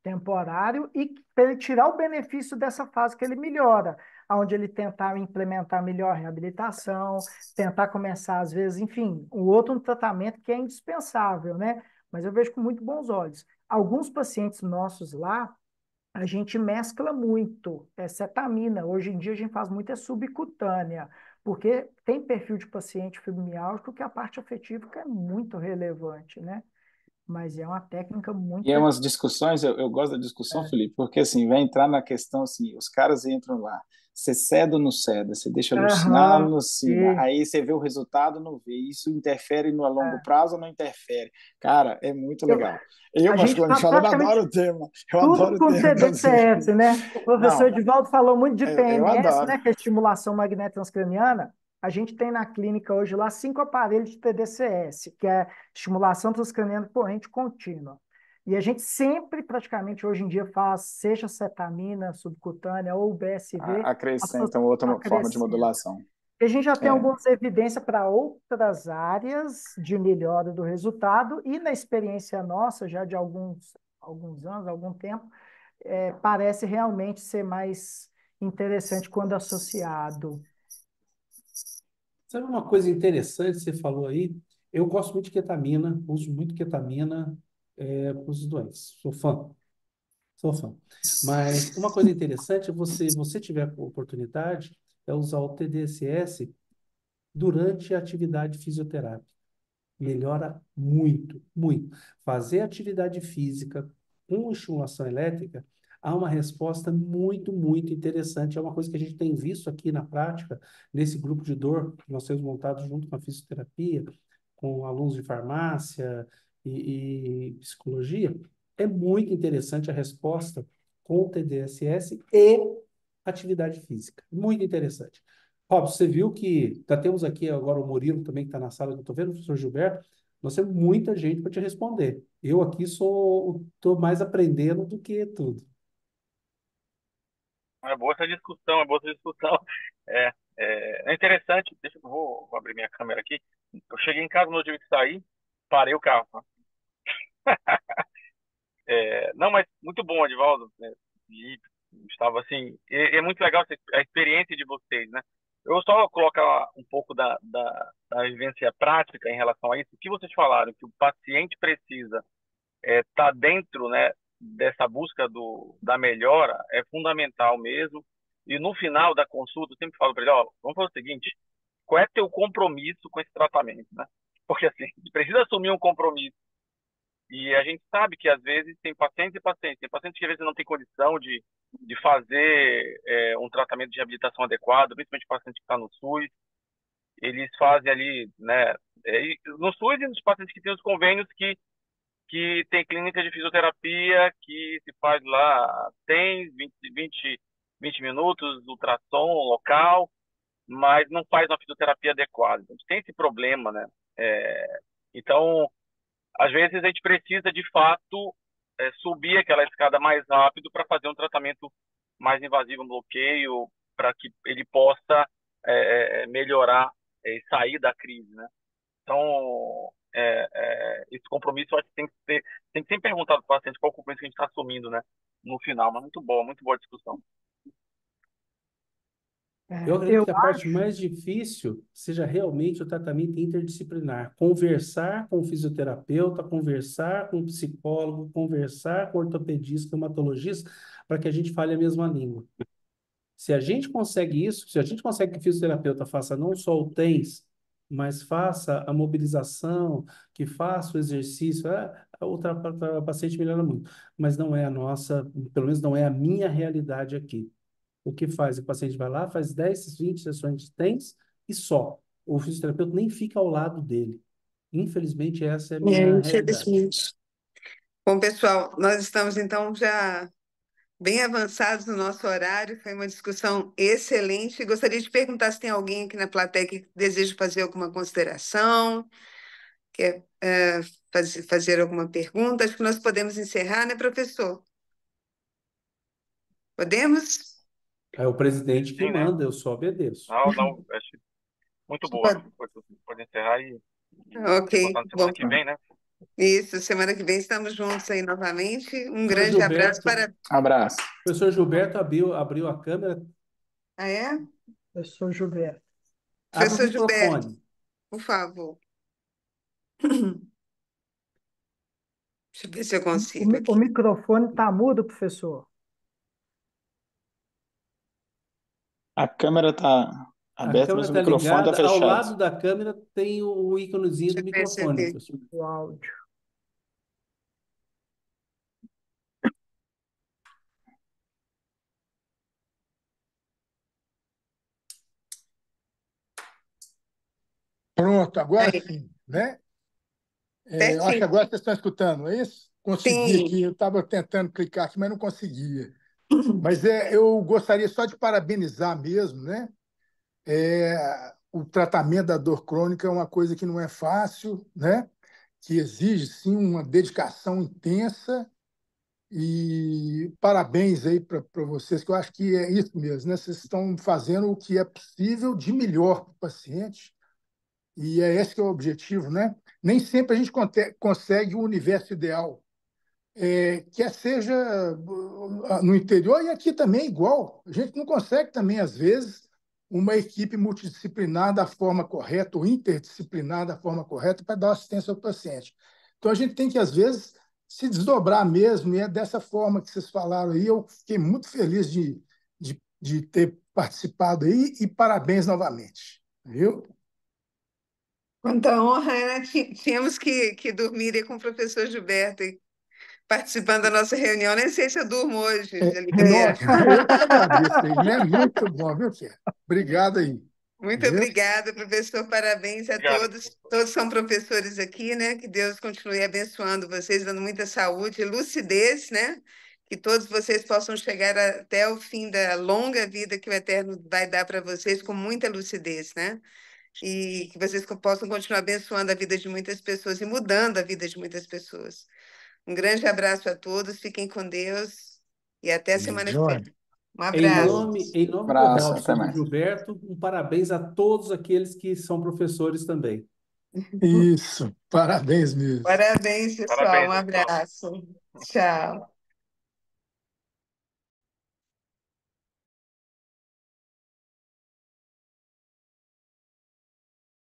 temporário e para ele tirar o benefício dessa fase que ele melhora, onde ele tentar implementar melhor a reabilitação, tentar começar, às vezes, enfim, o outro tratamento que é indispensável, né? Mas eu vejo com muito bons olhos. Alguns pacientes nossos lá, a gente mescla muito cetamina. Hoje em dia a gente faz muito subcutânea, Porque tem perfil de paciente fibromialgico que a parte afetiva é muito relevante, né? Mas é uma técnica E muito é legal. umas discussões, eu gosto da discussão, Felipe, porque assim, vai entrar na questão assim, os caras entram lá, você ceda ou não ceda, você deixa alucinar, Aham, alucina, e, aí você vê o resultado, não vê, isso interfere no a longo é. prazo ou não interfere? Cara, é muito Eu- legal. Eu, a gente particularmente falando, praticamente adoro o tema, eu tudo adoro o com tema, então assim, TDCS, né? O professor não, Edivaldo falou muito de eu PMS, adoro. né? Que é estimulação magnética transcraniana. A gente tem na clínica hoje lá 5 aparelhos de TDCS, que é estimulação transcraniana por corrente contínua. E a gente sempre, praticamente, hoje em dia, faz, seja cetamina subcutânea ou BSV, Acrescentam outra forma de acrescenta. modulação. E a gente já tem É, algumas evidências para outras áreas de melhora do resultado, e na experiência nossa, já de alguns anos, algum tempo, parece realmente ser mais interessante quando associado. Sabe uma coisa interessante que você falou aí? Eu gosto muito de ketamina, uso muito ketamina para os doentes. Sou fã, sou fã. Mas uma coisa interessante é você tiver a oportunidade, é usar o TDSS durante a atividade fisioterápica. Melhora muito, muito. Fazer atividade física com estimulação elétrica há uma resposta muito, muito interessante. É uma coisa que a gente tem visto aqui na prática, nesse grupo de dor que nós temos montado junto com a fisioterapia, com alunos de farmácia e psicologia. É muito interessante a resposta com o TDSS e atividade física. Muito interessante. Robson, você viu que já temos aqui agora o Murilo também que está na sala que eu estou vendo, o professor Gilberto. Nós temos muita gente para te responder. Eu aqui estou mais aprendendo do que tudo. É boa essa discussão. É interessante, vou abrir minha câmera aqui. Eu cheguei em casa, não tive que sair, parei o carro. Tá? Não, mas muito bom, Edivaldo, né? E estava assim, é muito legal a experiência de vocês, né? Eu só colocar um pouco da vivência prática em relação a isso. O que vocês falaram, que o paciente precisa estar dentro, né, dessa busca da melhora é fundamental mesmo. E no final da consulta, eu sempre falo para ele, ó, vamos fazer o seguinte, qual é teu compromisso com esse tratamento, né? Porque assim, a gente precisa assumir um compromisso. E a gente sabe que às vezes tem pacientes e pacientes. Tem pacientes que às vezes não tem condição de fazer um tratamento de reabilitação adequado, principalmente paciente que está no SUS. Eles fazem ali, né? No SUS e nos pacientes que têm os convênios que tem clínica de fisioterapia que se faz lá, tem 20 minutos, ultrassom local, mas não faz uma fisioterapia adequada. A gente tem esse problema, né? Então, às vezes a gente precisa, de fato, subir aquela escada mais rápido para fazer um tratamento mais invasivo, um bloqueio, para que ele possa melhorar e sair da crise, né? Então, esse compromisso eu acho que tem que sempre perguntar para o paciente qual o compromisso que a gente está assumindo, né? No final, mas muito boa discussão. Eu acredito Eu que a parte mais difícil seja realmente o tratamento interdisciplinar. Conversar com o fisioterapeuta, conversar com o psicólogo, conversar com o ortopedista, reumatologista, para que a gente fale a mesma língua. Se a gente consegue isso, se a gente consegue que o fisioterapeuta faça não só o TENS, mas faça a mobilização, que faça o exercício, o paciente melhora muito. Mas não é a nossa, pelo menos não é a minha realidade aqui. O que faz? O paciente vai lá, faz 10, 20 sessões de TENS e só. O fisioterapeuta nem fica ao lado dele. Infelizmente, essa é a minha realidade. Infelizmente. Bom, pessoal, nós estamos então já bem avançados no nosso horário. Foi uma discussão excelente. Gostaria de perguntar se tem alguém aqui na plateia que deseja fazer alguma consideração, quer fazer alguma pergunta. Acho que nós podemos encerrar, né, professor? Podemos? É o presidente que Sim, né? manda, eu só obedeço. Não, acho muito boa. Pode encerrar Ok, e voltar na semana bom. que vem, né? Isso, semana que vem estamos juntos aí novamente. Um Professor grande abraço Gilberto, para. Abraço. professor Gilberto abriu a câmera. Ah, é? sou Gilberto. Abre o Professor Gilberto, microfone. por favor. Deixa eu ver se eu O, consigo mi- o aqui. microfone está mudo, professor. A câmera tá A Aberto, câmera mas o está microfone está ligada, ao fechado. lado da câmera tem o íconezinho do Deixa eu microfone, perceber. professor. O áudio. Pronto, agora Aí, sim, né? Eu acho que certinho. agora vocês estão escutando, é isso? Consegui Sim. aqui, eu estava tentando clicar aqui, mas não conseguia. Mas eu gostaria só de parabenizar mesmo, né? O tratamento da dor crônica é uma coisa que não é fácil, né? Que exige, sim, uma dedicação intensa. E parabéns aí para vocês, que eu acho que é isso mesmo, né? Vocês estão fazendo o que é possível de melhor para o paciente, e é esse que é o objetivo, né? Nem sempre a gente consegue o universo ideal, quer seja no interior e aqui também é igual. A gente não consegue também, às vezes, uma equipe multidisciplinar da forma correta ou interdisciplinar da forma correta para dar assistência ao paciente. Então, a gente tem que, às vezes, se desdobrar mesmo, e é dessa forma que vocês falaram aí. Eu fiquei muito feliz de ter participado aí, e parabéns novamente. Viu? Quanta honra, né? Tínhamos que dormir aí com o professor Gilberto aí, participando da nossa reunião. Nem sei se eu durmo hoje, de alegria. Nossa, eu que agradeço aí, né? Muito bom, viu, Fê? Obrigado aí. Muito Viu? obrigada, professor. Parabéns a Obrigado, todos. professor. Todos são professores aqui, né? Que Deus continue abençoando vocês, dando muita saúde e lucidez, né? Que todos vocês possam chegar até o fim da longa vida que o Eterno vai dar para vocês com muita lucidez, né? E que vocês possam continuar abençoando a vida de muitas pessoas e mudando a vida de muitas pessoas. Um grande abraço a todos, fiquem com Deus e até a semana que Joia. vem. Um abraço. Em nome do Abraço, até Robson e do mais. Gilberto, um parabéns a todos aqueles que são professores também. Isso, parabéns mesmo. Parabéns, pessoal. Um Parabéns, pessoal. abraço. Tchau.